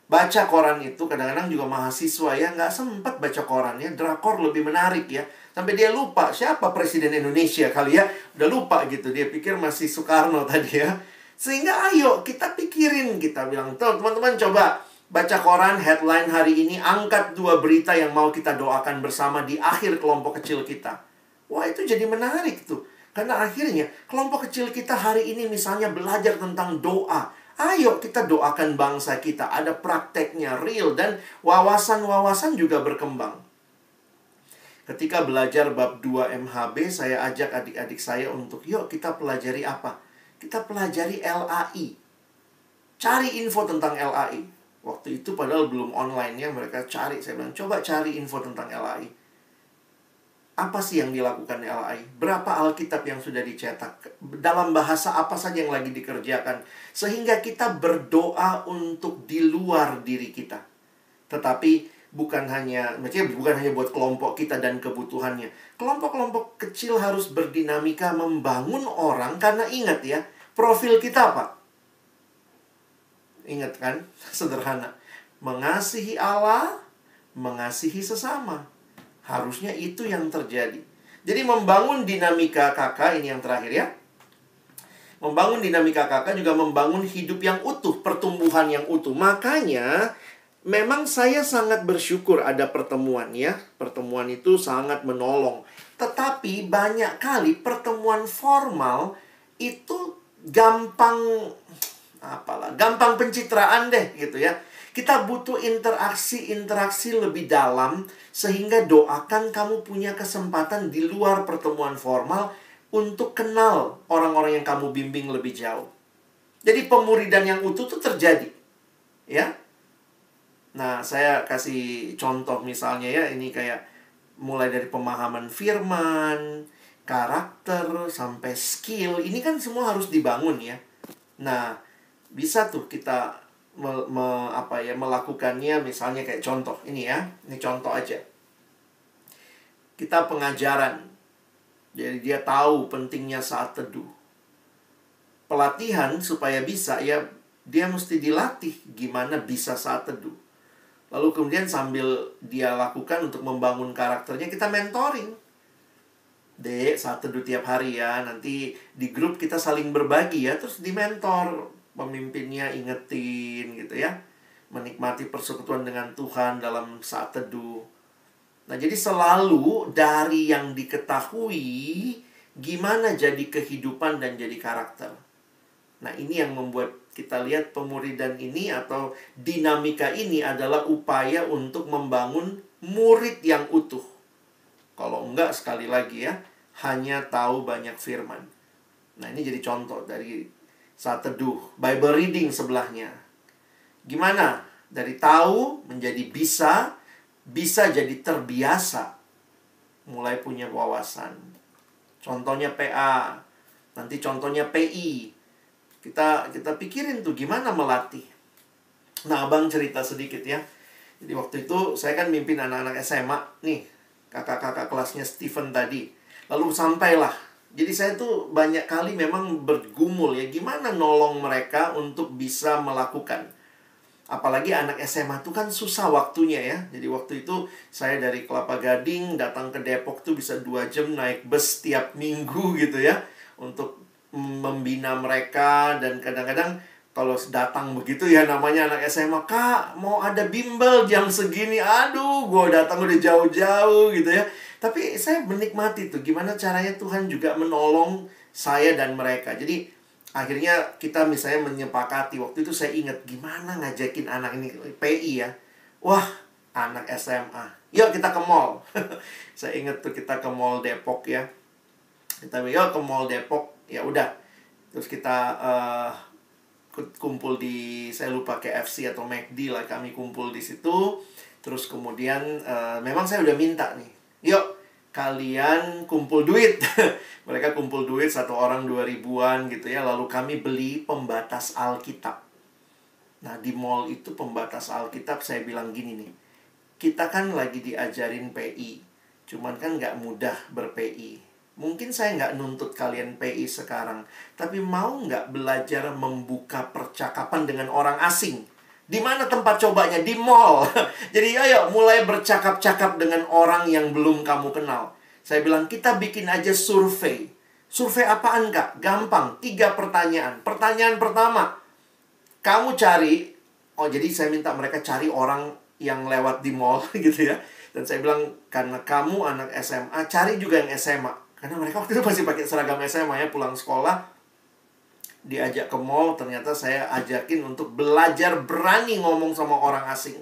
Baca koran itu kadang-kadang juga mahasiswa ya nggak sempat baca koran ya. Drakor lebih menarik ya. Sampai dia lupa siapa presiden Indonesia kali ya. Udah lupa gitu. Dia pikir masih Soekarno tadi ya. Sehingga ayo kita pikirin. Kita bilang, teman-teman coba baca koran headline hari ini. Angkat 2 berita yang mau kita doakan bersama di akhir kelompok kecil kita. Wah itu jadi menarik tuh. Karena akhirnya kelompok kecil kita hari ini misalnya belajar tentang doa. Ayo kita doakan bangsa kita. Ada prakteknya real dan wawasan-wawasan juga berkembang. Ketika belajar bab 2 MHB, saya ajak adik-adik saya untuk yuk kita pelajari apa? Kita pelajari LAI. Cari info tentang LAI. Waktu itu padahal belum online ya, mereka cari. Saya bilang coba cari info tentang LAI. Apa sih yang dilakukan LAI? Berapa Alkitab yang sudah dicetak? Dalam bahasa apa saja yang lagi dikerjakan? Sehingga kita berdoa untuk di luar diri kita. Tetapi bukan hanya buat kelompok kita dan kebutuhannya. Kelompok-kelompok kecil harus berdinamika membangun orang. Karena ingat ya, profil kita apa? Ingat kan? Sederhana. Mengasihi Allah, mengasihi sesama. Harusnya itu yang terjadi. Jadi membangun dinamika kakak, ini yang terakhir ya. Membangun dinamika kakak juga membangun hidup yang utuh, pertumbuhan yang utuh. Makanya memang saya sangat bersyukur ada pertemuan ya. Pertemuan itu sangat menolong. Tetapi banyak kali pertemuan formal itu gampang pencitraan deh gitu ya. Kita butuh interaksi lebih dalam, sehingga doakan kamu punya kesempatan di luar pertemuan formal untuk kenal orang-orang yang kamu bimbing lebih jauh. Jadi pemuridan yang utuh itu terjadi, ya. Nah, saya kasih contoh misalnya ya, ini kayak mulai dari pemahaman firman, karakter, sampai skill. Ini kan semua harus dibangun ya. Nah, bisa tuh kita melakukannya misalnya kayak contoh ini ya. Ini contoh aja. Kita pengajaran. Jadi dia tahu pentingnya saat teduh. Pelatihan supaya bisa ya, dia mesti dilatih gimana bisa saat teduh. Lalu kemudian sambil dia lakukan untuk membangun karakternya, kita mentoring. Dek, saat teduh tiap hari ya. Nanti di grup kita saling berbagi ya. Terus di mentor, pemimpinnya ingetin gitu ya. Menikmati persekutuan dengan Tuhan dalam saat teduh. Nah, jadi selalu dari yang diketahui, gimana jadi kehidupan dan jadi karakter. Nah, ini yang membuat kita lihat pemuridan ini atau dinamika ini adalah upaya untuk membangun murid yang utuh. Kalau enggak, sekali lagi ya, hanya tahu banyak firman. Nah, ini jadi contoh dari saat teduh. Bible reading sebelahnya. Gimana? Dari tahu menjadi bisa jadi terbiasa. Mulai punya wawasan. Contohnya PA. Nanti contohnya PI. Kita pikirin tuh gimana melatih. Nah, abang cerita sedikit ya. Jadi waktu itu saya kan mimpin anak-anak SMA. Nih, kakak-kakak kelasnya Stephen tadi. Lalu sampailah. Jadi saya tuh banyak kali memang bergumul ya. Gimana nolong mereka untuk bisa melakukan. Apalagi anak SMA tuh kan susah waktunya ya. Jadi waktu itu saya dari Kelapa Gading datang ke Depok tuh bisa 2 jam naik bus tiap minggu gitu ya. Untuk membina mereka. Dan kadang-kadang kalau datang begitu ya, namanya anak SMA, Kak mau ada bimbel jam segini. Aduh, gue datang udah jauh-jauh gitu ya. Tapi saya menikmati tuh gimana caranya Tuhan juga menolong saya dan mereka. Jadi akhirnya kita misalnya menyepakati. Waktu itu saya ingat gimana ngajakin anak ini PI ya. Wah, anak SMA, yuk kita ke mall. Saya ingat tuh kita ke mall Depok ya. Kita yuk ke mall Depok. Ya udah. Terus kita kumpul di, saya lupa KFC atau McD lah, kami kumpul di situ. Terus kemudian memang saya udah minta nih, yuk kalian kumpul duit. Mereka kumpul duit, 1 orang 2.000-an gitu ya. Lalu kami beli pembatas Alkitab. Nah, di mall itu pembatas Alkitab, saya bilang gini nih, kita kan lagi diajarin PI, cuman kan nggak mudah ber-PI. Mungkin saya nggak nuntut kalian PI sekarang, tapi mau nggak belajar membuka percakapan dengan orang asing? Di mana tempat cobanya? Di mall. Jadi ayo mulai bercakap-cakap dengan orang yang belum kamu kenal. Saya bilang kita bikin aja survei. Survei apaan Kak? Gampang, 3 pertanyaan. Pertanyaan pertama, kamu cari, jadi saya minta mereka cari orang yang lewat di mall gitu ya. Dan saya bilang, karena kamu anak SMA, cari juga yang SMA. Karena mereka waktu itu masih pakai seragam SMA ya, pulang sekolah. Diajak ke mall, ternyata saya ajakin untuk belajar berani ngomong sama orang asing.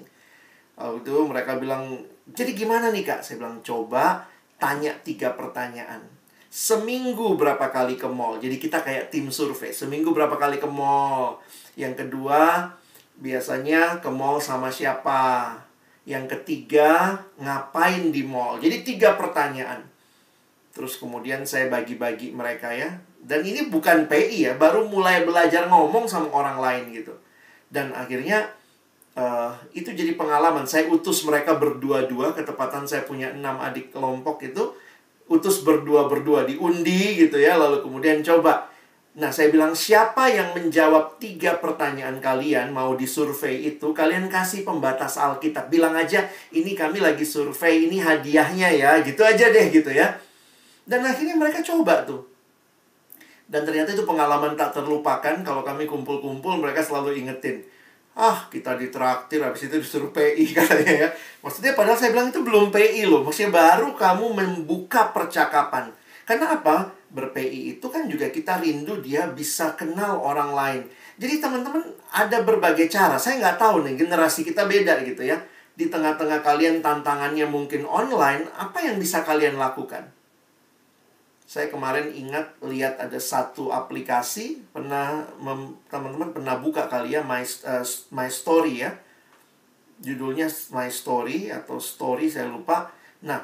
Lalu itu mereka bilang, jadi gimana nih Kak? Saya bilang, coba tanya 3 pertanyaan. Seminggu berapa kali ke mall? Jadi kita kayak tim survei. Seminggu berapa kali ke mall? Yang kedua, biasanya ke mall sama siapa? Yang ketiga, ngapain di mall? Jadi 3 pertanyaan. Terus kemudian saya bagi-bagi mereka ya. Dan ini bukan PI ya, baru mulai belajar ngomong sama orang lain gitu. Dan akhirnya itu jadi pengalaman. Saya utus mereka berdua-dua, ketepatan saya punya 6 adik kelompok itu. Utus berdua-berdua, diundi gitu ya. Lalu kemudian coba. Nah, saya bilang siapa yang menjawab 3 pertanyaan kalian, mau disurvei itu, kalian kasih pembatas Alkitab. Bilang aja, ini kami lagi survei, ini hadiahnya ya. Gitu aja deh gitu ya. Dan akhirnya mereka coba tuh. Dan ternyata itu pengalaman tak terlupakan. Kalau kami kumpul-kumpul, mereka selalu ingetin, kita ditraktir, habis itu disuruh PI katanya ya. Maksudnya padahal saya bilang itu belum PI loh. Maksudnya baru kamu membuka percakapan. Karena apa? Ber-PI itu kan juga kita rindu dia bisa kenal orang lain. Jadi teman-teman, ada berbagai cara. Saya nggak tahu nih, generasi kita beda gitu ya. Di tengah-tengah kalian tantangannya mungkin online, apa yang bisa kalian lakukan? Saya kemarin lihat ada satu aplikasi, teman-teman pernah buka kali ya, My Story ya. Judulnya My Story atau Story, saya lupa. Nah,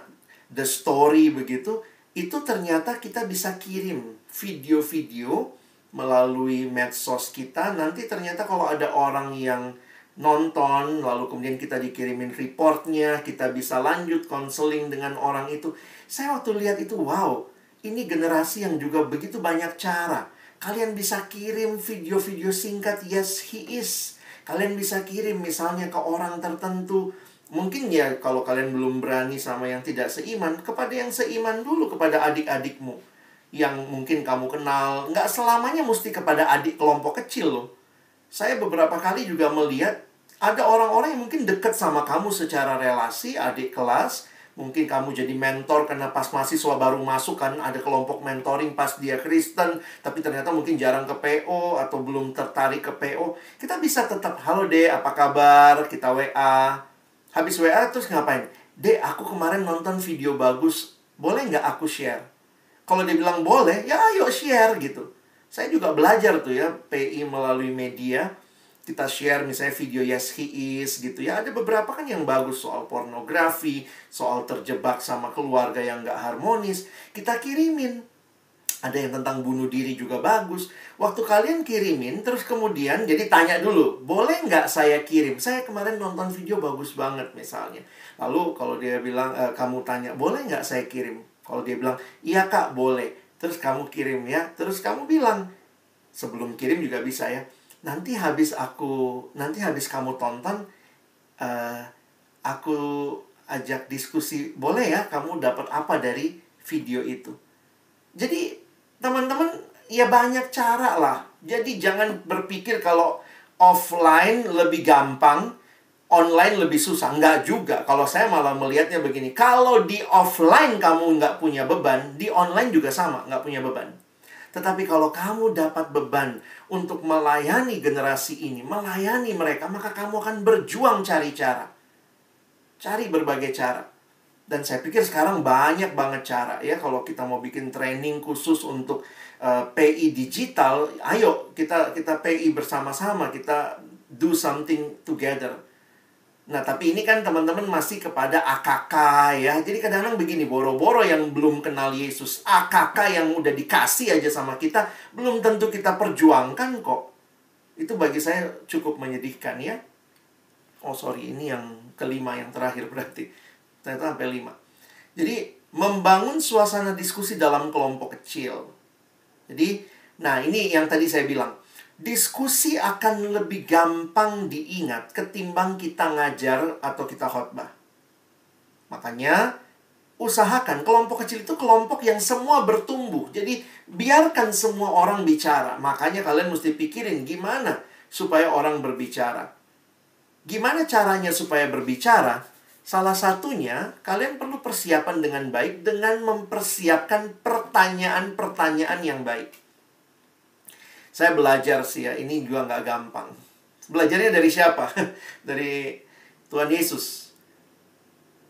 The Story begitu, itu ternyata kita bisa kirim video-video melalui medsos kita. Nanti ternyata kalau ada orang yang nonton, lalu kemudian kita dikirimin reportnya, kita bisa lanjut konseling dengan orang itu. Saya waktu lihat itu, wow, ini generasi yang juga begitu banyak cara. Kalian bisa kirim video-video singkat, yes, he is. Kalian bisa kirim misalnya ke orang tertentu. Mungkin ya kalau kalian belum berani sama yang tidak seiman, kepada yang seiman dulu, kepada adik-adikmu yang mungkin kamu kenal. Nggak selamanya mesti kepada adik kelompok kecil loh. Saya beberapa kali juga melihat ada orang-orang yang mungkin dekat sama kamu secara relasi, adik kelas. Mungkin kamu jadi mentor karena pas mahasiswa baru masuk kan ada kelompok mentoring pas dia Kristen, tapi ternyata mungkin jarang ke PO atau belum tertarik ke PO. Kita bisa tetap, halo Dek, apa kabar? Kita WA. Habis WA terus ngapain? Dek, aku kemarin nonton video bagus, boleh nggak aku share? Kalau dia bilang boleh, ya ayo share gitu. Saya juga belajar tuh ya, PI melalui media. Kita share misalnya video yes he is gitu ya. Ada beberapa kan yang bagus soal pornografi, soal terjebak sama keluarga yang gak harmonis. Kita kirimin. Ada yang tentang bunuh diri juga bagus. Waktu kalian kirimin, terus kemudian jadi tanya dulu, boleh nggak saya kirim? Saya kemarin nonton video bagus banget misalnya. Lalu kalau dia bilang, kamu tanya, boleh nggak saya kirim? Kalau dia bilang, iya kak boleh. Terus kamu kirim ya. Terus kamu bilang, sebelum kirim juga bisa ya, nanti habis kamu tonton, aku ajak diskusi, boleh ya kamu dapat apa dari video itu. Jadi teman-teman, ya banyak cara lah. Jadi jangan berpikir kalau offline lebih gampang, online lebih susah. Enggak juga. Kalau saya malah melihatnya begini, kalau di offline kamu nggak punya beban, di online juga sama, nggak punya beban. Tetapi kalau kamu dapat beban untuk melayani generasi ini, melayani mereka, maka kamu akan berjuang cari cara. Cari berbagai cara. Dan saya pikir sekarang banyak banget cara ya. Kalau kita mau bikin training khusus untuk PI digital, ayo kita PI bersama-sama, kita do something together. Nah, tapi ini kan teman-teman masih kepada AKK ya. Jadi kadang-kadang begini, boro-boro yang belum kenal Yesus, AKK yang udah dikasih aja sama kita, belum tentu kita perjuangkan kok. Itu bagi saya cukup menyedihkan ya. Oh sorry, ini yang kelima, yang terakhir berarti. Ternyata sampai 5. Jadi, membangun suasana diskusi dalam kelompok kecil. Jadi, nah ini yang tadi saya bilang. Diskusi akan lebih gampang diingat ketimbang kita ngajar atau kita khotbah. Makanya, usahakan kelompok kecil itu kelompok yang semua bertumbuh. Jadi, biarkan semua orang bicara. Makanya kalian mesti pikirin gimana supaya orang berbicara. Gimana caranya supaya berbicara? Salah satunya, kalian perlu persiapan dengan baik dengan mempersiapkan pertanyaan-pertanyaan yang baik. Saya belajar sih ya, ini juga nggak gampang. Belajarnya dari siapa? Dari Tuhan Yesus.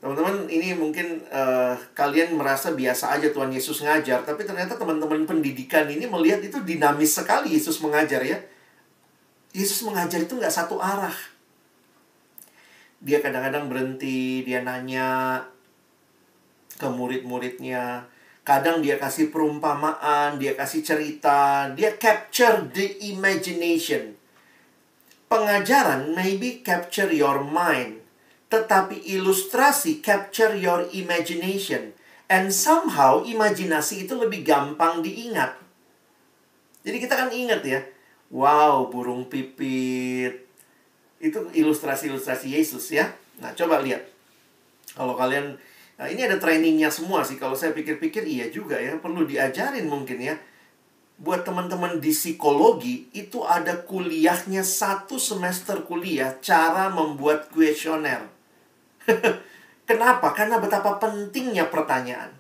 Teman-teman, ini mungkin kalian merasa biasa aja Tuhan Yesus ngajar. Tapi ternyata teman-teman pendidikan ini melihat itu dinamis sekali Yesus mengajar ya. Yesus mengajar itu nggak satu arah. Dia kadang-kadang berhenti, dia nanya ke murid-muridnya. Kadang dia kasih perumpamaan, dia kasih cerita, dia capture the imagination. Pengajaran maybe capture your mind, tetapi ilustrasi capture your imagination. And somehow imajinasi itu lebih gampang diingat. Jadi kita kan ingat ya, wow, burung pipit. Itu ilustrasi-ilustrasi Yesus ya. Nah, coba lihat. Kalau kalian, nah ini ada trainingnya semua sih. Kalau saya pikir-pikir iya juga ya, perlu diajarin mungkin ya. Buat teman-teman di psikologi, itu ada kuliahnya 1 semester kuliah cara membuat kuesioner. Kenapa? Karena betapa pentingnya pertanyaan.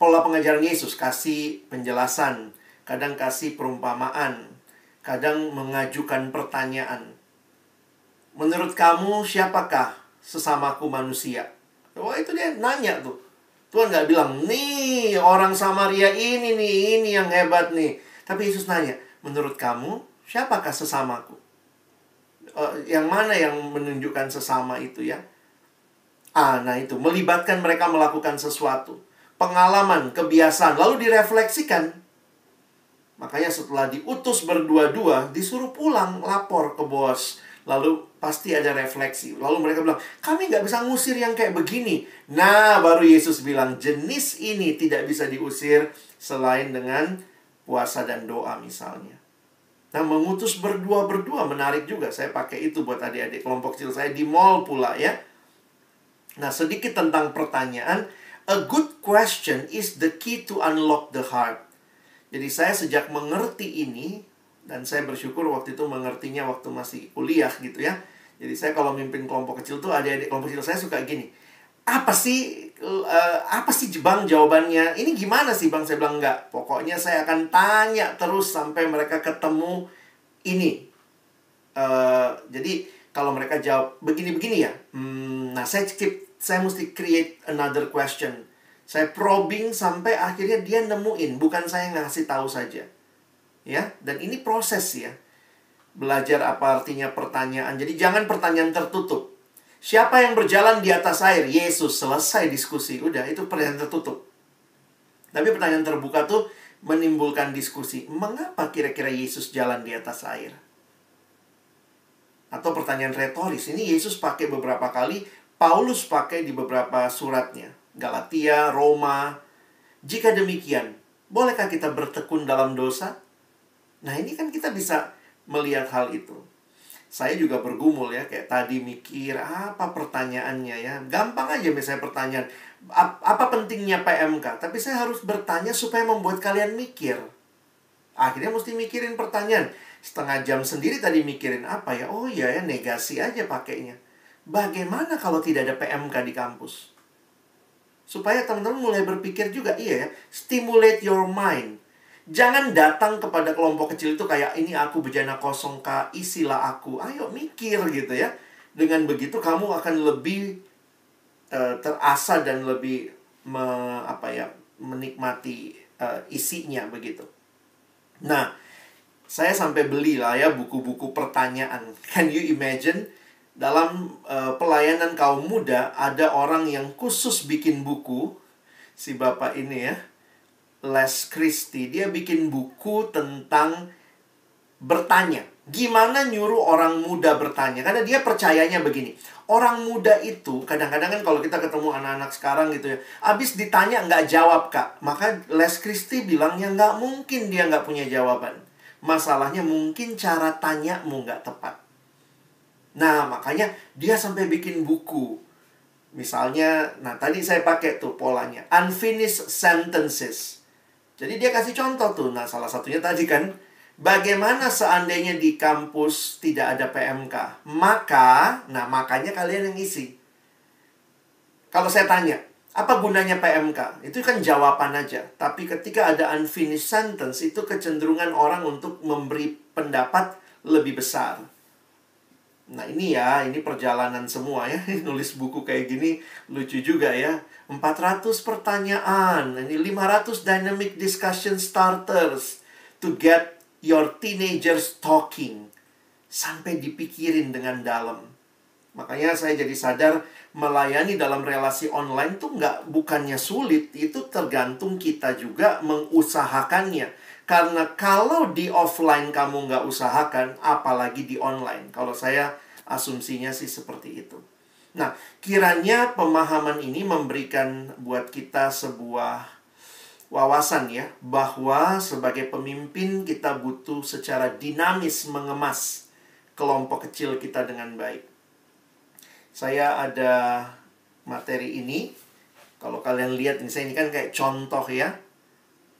Pola pengajaran Yesus, kasih penjelasan, kadang kasih perumpamaan, kadang mengajukan pertanyaan. Menurut kamu siapakah sesamaku manusia? Wah, itu dia nanya tuh. Tuhan nggak bilang, nih orang Samaria ini nih, ini yang hebat nih. Tapi Yesus nanya, menurut kamu siapakah sesamaku? Yang mana yang menunjukkan sesama itu ya? Nah itu, melibatkan mereka melakukan sesuatu. Pengalaman, kebiasaan, lalu direfleksikan. Makanya setelah diutus berdua-dua, disuruh pulang, lapor ke bos. Lalu pasti ada refleksi. Lalu mereka bilang, kami nggak bisa ngusir yang kayak begini. Nah, baru Yesus bilang, jenis ini tidak bisa diusir selain dengan puasa dan doa misalnya. Nah, mengutus berdua-berdua menarik juga. Saya pakai itu buat adik-adik kelompok kecil saya di mall pula ya. Nah, sedikit tentang pertanyaan. A good question is the key to unlock the heart. Jadi saya sejak mengerti ini, dan saya bersyukur waktu itu mengertinya waktu masih kuliah gitu ya. Jadi saya kalau mimpin kelompok kecil tuh, adik-adik kelompok kecil saya suka gini. Apa sih Bang jawabannya? Ini gimana sih Bang? Saya bilang enggak. Pokoknya saya akan tanya terus sampai mereka ketemu ini. Jadi kalau mereka jawab begini-begini ya. Nah saya mesti create another question. Saya probing sampai akhirnya dia nemuin, bukan saya ngasih tahu saja. Ya, dan ini proses ya. Belajar apa artinya pertanyaan. Jadi jangan pertanyaan tertutup. Siapa yang berjalan di atas air? Yesus. Selesai diskusi. Udah, itu pertanyaan tertutup. Tapi pertanyaan terbuka tuh menimbulkan diskusi. Mengapa kira-kira Yesus jalan di atas air? Atau pertanyaan retoris. Ini Yesus pakai beberapa kali, Paulus pakai di beberapa suratnya. Galatia, Roma. Jika demikian, bolehkah kita bertekun dalam dosa? Nah, ini kan kita bisa melihat hal itu. Saya juga bergumul ya, kayak tadi mikir apa pertanyaannya ya. Gampang aja misalnya pertanyaan, apa pentingnya PMK? Tapi saya harus bertanya supaya membuat kalian mikir. Akhirnya mesti mikirin pertanyaan. Setengah jam sendiri tadi mikirin apa ya? Oh iya ya, negasi aja pakainya. Bagaimana kalau tidak ada PMK di kampus? Supaya teman-teman mulai berpikir juga, iya ya, stimulate your mind. Jangan datang kepada kelompok kecil itu kayak, ini aku bejana kosong kak, isilah aku. Ayo mikir gitu ya. Dengan begitu kamu akan lebih terasa dan lebih menikmati isinya begitu. Nah, saya sampai belilah ya buku-buku pertanyaan. Can you imagine? Dalam pelayanan kaum muda, ada orang yang khusus bikin buku. Si bapak ini ya, Les Christie, dia bikin buku tentang bertanya. Gimana nyuruh orang muda bertanya? Karena dia percayanya begini. Orang muda itu, kadang-kadang kan kalau kita ketemu anak-anak sekarang gitu ya, abis ditanya nggak jawab kak. Maka Les Christie bilangnya nggak mungkin dia nggak punya jawaban. Masalahnya mungkin cara tanyamu nggak tepat. Nah, makanya dia sampai bikin buku. Misalnya, nah tadi saya pakai tuh polanya. Unfinished sentences. Jadi dia kasih contoh tuh. Nah, salah satunya tadi kan, bagaimana seandainya di kampus tidak ada PMK? Makanya kalian yang isi. Kalau saya tanya, apa gunanya PMK? Itu kan jawaban aja. Tapi ketika ada unfinished sentence, itu kecenderungan orang untuk memberi pendapat lebih besar. Nah ini ya, ini perjalanan semua ya. Nulis buku kayak gini lucu juga ya. 400 pertanyaan, ini 500 dynamic discussion starters to get your teenagers talking. Sampai dipikirin dengan dalam. Makanya saya jadi sadar melayani dalam relasi online tuh bukannya sulit. Itu tergantung kita juga mengusahakannya. Karena kalau di offline kamu nggak usahakan, apalagi di online. Kalau saya asumsinya sih seperti itu. Nah, kiranya pemahaman ini memberikan buat kita sebuah wawasan ya. Bahwa sebagai pemimpin kita butuh secara dinamis mengemas kelompok kecil kita dengan baik. Saya ada materi ini. Kalau kalian lihat, ini kan kayak contoh ya.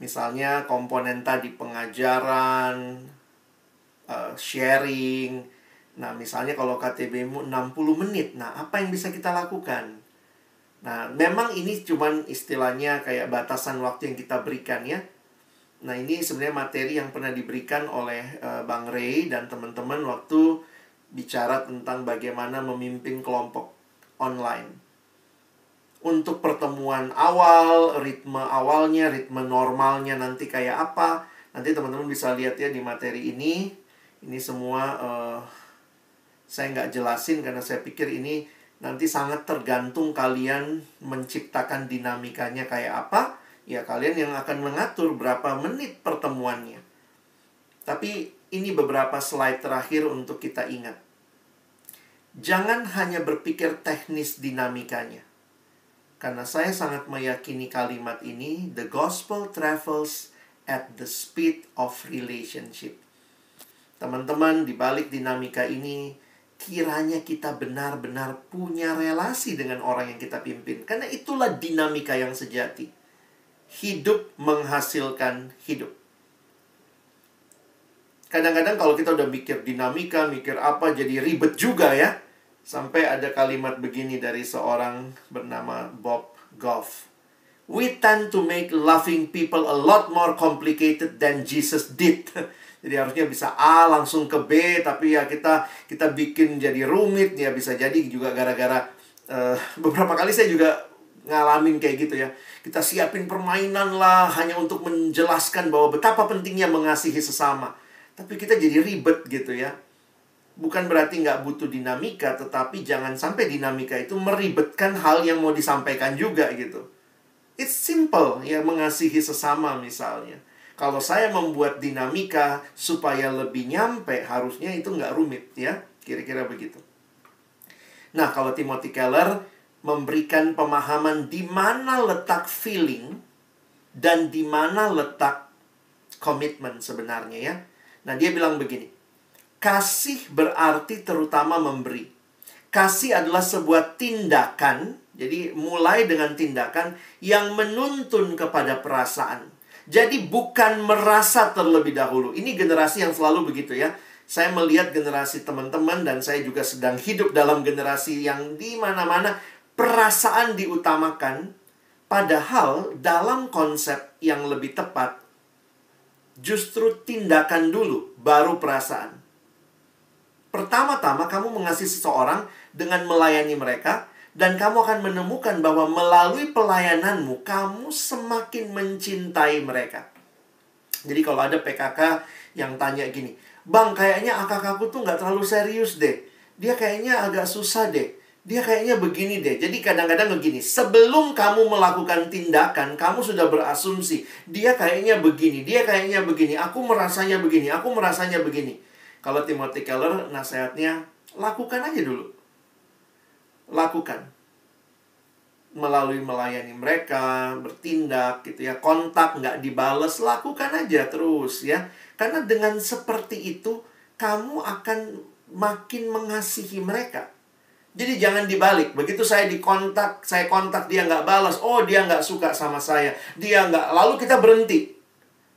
Misalnya komponen tadi pengajaran, sharing. Nah, misalnya kalau KTB-mu 60 menit, nah apa yang bisa kita lakukan? Nah, memang ini cuman istilahnya kayak batasan waktu yang kita berikan ya. Nah, ini sebenarnya materi yang pernah diberikan oleh Bang Ray dan teman-teman waktu bicara tentang bagaimana memimpin kelompok online. Untuk pertemuan awal, ritme awalnya, ritme normalnya nanti kayak apa, nanti teman-teman bisa lihat ya di materi ini. Ini semua saya nggak jelasin karena saya pikir ini nanti sangat tergantung kalian menciptakan dinamikanya kayak apa. Ya kalian yang akan mengatur berapa menit pertemuannya. Tapi ini beberapa slide terakhir untuk kita ingat. Jangan hanya berpikir teknis dinamikanya. Karena saya sangat meyakini kalimat ini, the gospel travels at the speed of relationship. Teman-teman, di balik dinamika ini, kiranya kita benar-benar punya relasi dengan orang yang kita pimpin. Karena itulah dinamika yang sejati. Hidup menghasilkan hidup. Kadang-kadang kalau kita udah mikir dinamika, mikir apa, jadi ribet juga ya. Sampai ada kalimat begini dari seorang bernama Bob Goff. We tend to make loving people a lot more complicated than Jesus did. Jadi harusnya bisa A langsung ke B, tapi ya kita bikin jadi rumit. Ya bisa jadi juga gara-gara beberapa kali saya juga ngalamin kayak gitu ya. Kita siapin permainan lah hanya untuk menjelaskan bahwa betapa pentingnya mengasihi sesama. Tapi kita jadi ribet gitu ya. Bukan berarti nggak butuh dinamika, tetapi jangan sampai dinamika itu meribetkan hal yang mau disampaikan juga gitu. It's simple ya, mengasihi sesama misalnya. Kalau saya membuat dinamika supaya lebih nyampe, harusnya itu nggak rumit ya. Kira-kira begitu. Nah, kalau Timothy Keller memberikan pemahaman di mana letak feeling dan di mana letak komitmen sebenarnya ya. Nah, dia bilang begini. Kasih berarti terutama memberi. Kasih adalah sebuah tindakan. Jadi mulai dengan tindakan yang menuntun kepada perasaan. Jadi bukan merasa terlebih dahulu. Ini generasi yang selalu begitu ya. Saya melihat generasi teman-teman dan saya juga sedang hidup dalam generasi yang di mana-mana perasaan diutamakan. Padahal dalam konsep yang lebih tepat, justru tindakan dulu, baru perasaan. Pertama-tama kamu mengasihi seseorang dengan melayani mereka, dan kamu akan menemukan bahwa melalui pelayananmu, kamu semakin mencintai mereka. Jadi kalau ada PKK yang tanya gini, Bang, kayaknya AKK-ku tuh nggak terlalu serius deh. Dia kayaknya agak susah deh. Dia kayaknya begini deh. Jadi kadang-kadang begini, sebelum kamu melakukan tindakan, kamu sudah berasumsi, dia kayaknya begini, dia kayaknya begini, aku merasanya begini, aku merasanya begini. Kalau Timothy Keller nasihatnya, lakukan aja dulu. Lakukan. Melalui melayani mereka, bertindak gitu ya. Kontak nggak dibales, lakukan aja terus ya. Karena dengan seperti itu, kamu akan makin mengasihi mereka. Jadi jangan dibalik. Begitu saya dikontak, saya kontak, dia nggak balas. Oh, dia nggak suka sama saya. Dia nggak. Lalu kita berhenti.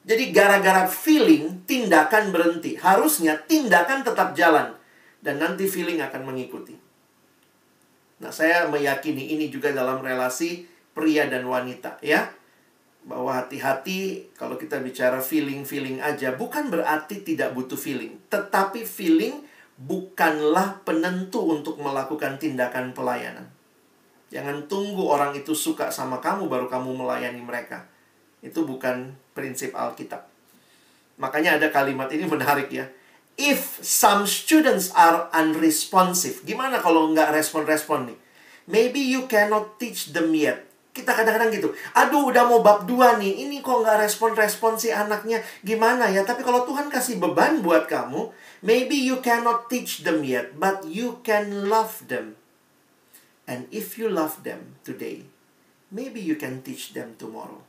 Jadi gara-gara feeling, tindakan berhenti. Harusnya tindakan tetap jalan. Dan nanti feeling akan mengikuti. Nah, saya meyakini ini juga dalam relasi pria dan wanita ya. Bahwa hati-hati kalau kita bicara feeling-feeling aja. Bukan berarti tidak butuh feeling. Tetapi feeling bukanlah penentu untuk melakukan tindakan pelayanan. Jangan tunggu orang itu suka sama kamu baru kamu melayani mereka. Itu bukan prinsip Alkitab. Makanya ada kalimat ini menarik ya. If some students are unresponsive. Gimana kalau nggak respon-respon nih? Maybe you cannot teach them yet. Kita kadang-kadang gitu. Aduh, udah mau bab 2 nih. Ini kok nggak respon-respon si anaknya. Gimana ya? Tapi kalau Tuhan kasih beban buat kamu, maybe you cannot teach them yet, but you can love them. And if you love them today, maybe you can teach them tomorrow.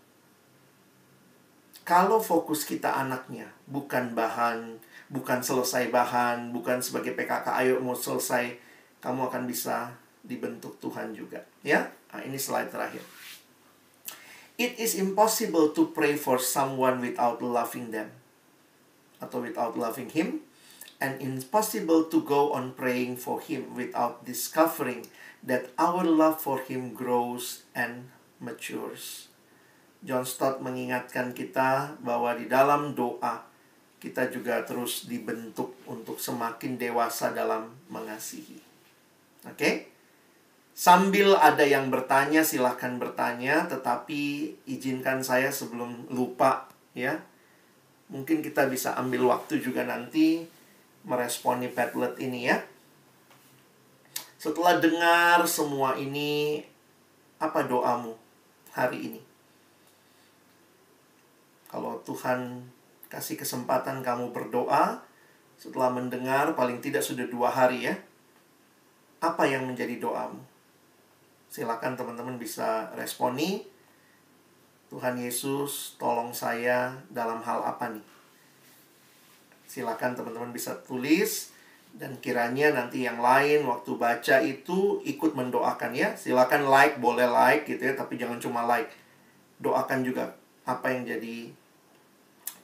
Kalau fokus kita anaknya, bukan bahan, bukan selesai bahan, bukan sebagai PKK, ayo mau selesai, kamu akan bisa dibentuk Tuhan juga. Ya, nah, ini slide terakhir. It is impossible to pray for someone without loving them, atau without loving him, and impossible to go on praying for him without discovering that our love for him grows and matures. John Stott mengingatkan kita bahwa di dalam doa kita juga terus dibentuk untuk semakin dewasa dalam mengasihi. Oke? Sambil ada yang bertanya, silahkan bertanya, tetapi izinkan saya sebelum lupa, ya. Mungkin kita bisa ambil waktu juga nanti meresponi Padlet ini, ya. Setelah dengar semua ini, apa doamu hari ini? Kalau Tuhan kasih kesempatan kamu berdoa setelah mendengar, paling tidak sudah 2 hari, ya. Apa yang menjadi doamu? Silakan teman-teman bisa responi. Tuhan Yesus, tolong saya dalam hal apa nih? Silakan teman-teman bisa tulis. Dan kiranya nanti yang lain waktu baca itu ikut mendoakan, ya. Silakan like, boleh like gitu ya, tapi jangan cuma like. Doakan juga apa yang jadi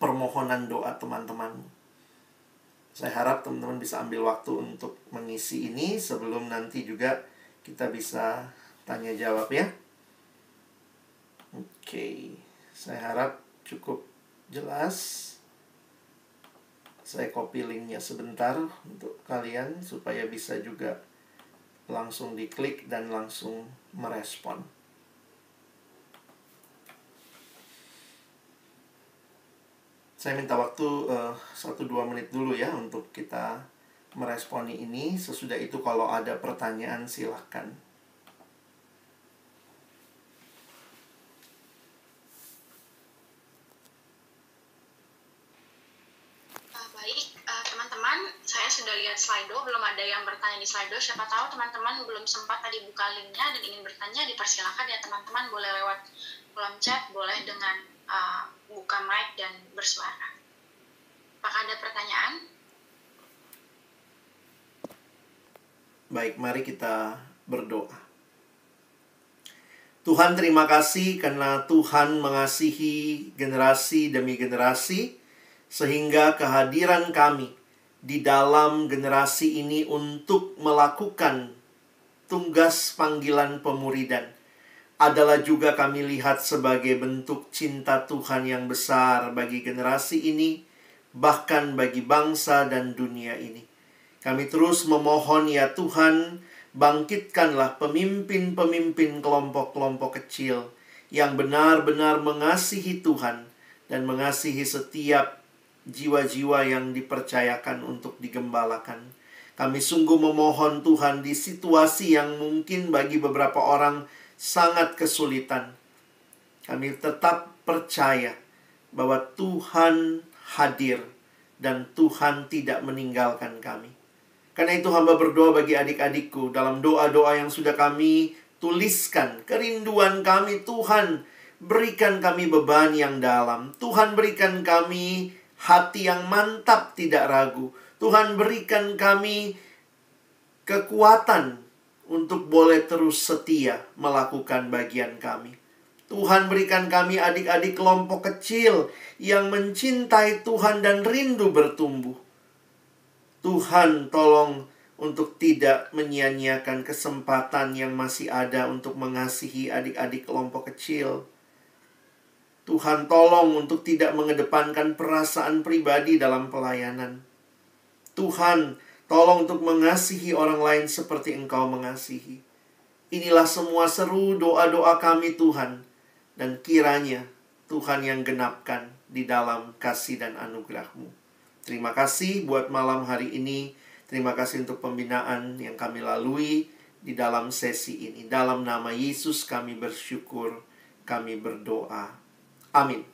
permohonan doa teman-teman. Saya harap teman-teman bisa ambil waktu untuk mengisi ini sebelum nanti juga kita bisa tanya jawab, ya. Oke, saya harap cukup jelas. Saya copy linknya sebentar untuk kalian supaya bisa juga langsung diklik dan langsung merespon. Saya minta waktu 1-2 menit dulu, ya, untuk kita meresponi ini. Sesudah itu kalau ada pertanyaan silakan. Teman-teman, saya sudah lihat Slido, belum ada yang bertanya di Slido. Siapa tahu teman-teman belum sempat tadi buka linknya dan ingin bertanya, dipersilakan ya teman-teman. Boleh lewat kolom chat, boleh dengan buka mic dan bersuara. Apakah ada pertanyaan? Baik, mari kita berdoa. Tuhan, terima kasih karena Tuhan mengasihi generasi demi generasi, sehingga kehadiran kami di dalam generasi ini untuk melakukan tugas panggilan pemuridan adalah juga kami lihat sebagai bentuk cinta Tuhan yang besar bagi generasi ini, bahkan bagi bangsa dan dunia ini. Kami terus memohon, ya Tuhan, bangkitkanlah pemimpin-pemimpin kelompok-kelompok kecil yang benar-benar mengasihi Tuhan dan mengasihi setiap jiwa-jiwa yang dipercayakan untuk digembalakan. Kami sungguh memohon Tuhan, di situasi yang mungkin bagi beberapa orang sangat kesulitan, kami tetap percaya bahwa Tuhan hadir dan Tuhan tidak meninggalkan kami. Karena itu hamba berdoa bagi adik-adikku dalam doa-doa yang sudah kami tuliskan. Kerinduan kami, Tuhan berikan kami beban yang dalam. Tuhan berikan kami hati yang mantap, tidak ragu. Tuhan berikan kami kekuatan untuk boleh terus setia melakukan bagian kami. Tuhan berikan kami adik-adik kelompok kecil yang mencintai Tuhan dan rindu bertumbuh. Tuhan tolong untuk tidak menyia-nyiakan kesempatan yang masih ada untuk mengasihi adik-adik kelompok kecil. Tuhan tolong untuk tidak mengedepankan perasaan pribadi dalam pelayanan. Tuhan tolong untuk mengasihi orang lain seperti Engkau mengasihi. Inilah semua seru doa-doa kami, Tuhan. Dan kiranya Tuhan yang genapkan di dalam kasih dan anugerah-Mu. Terima kasih buat malam hari ini. Terima kasih untuk pembinaan yang kami lalui di dalam sesi ini. Dalam nama Yesus kami bersyukur, kami berdoa. Amin.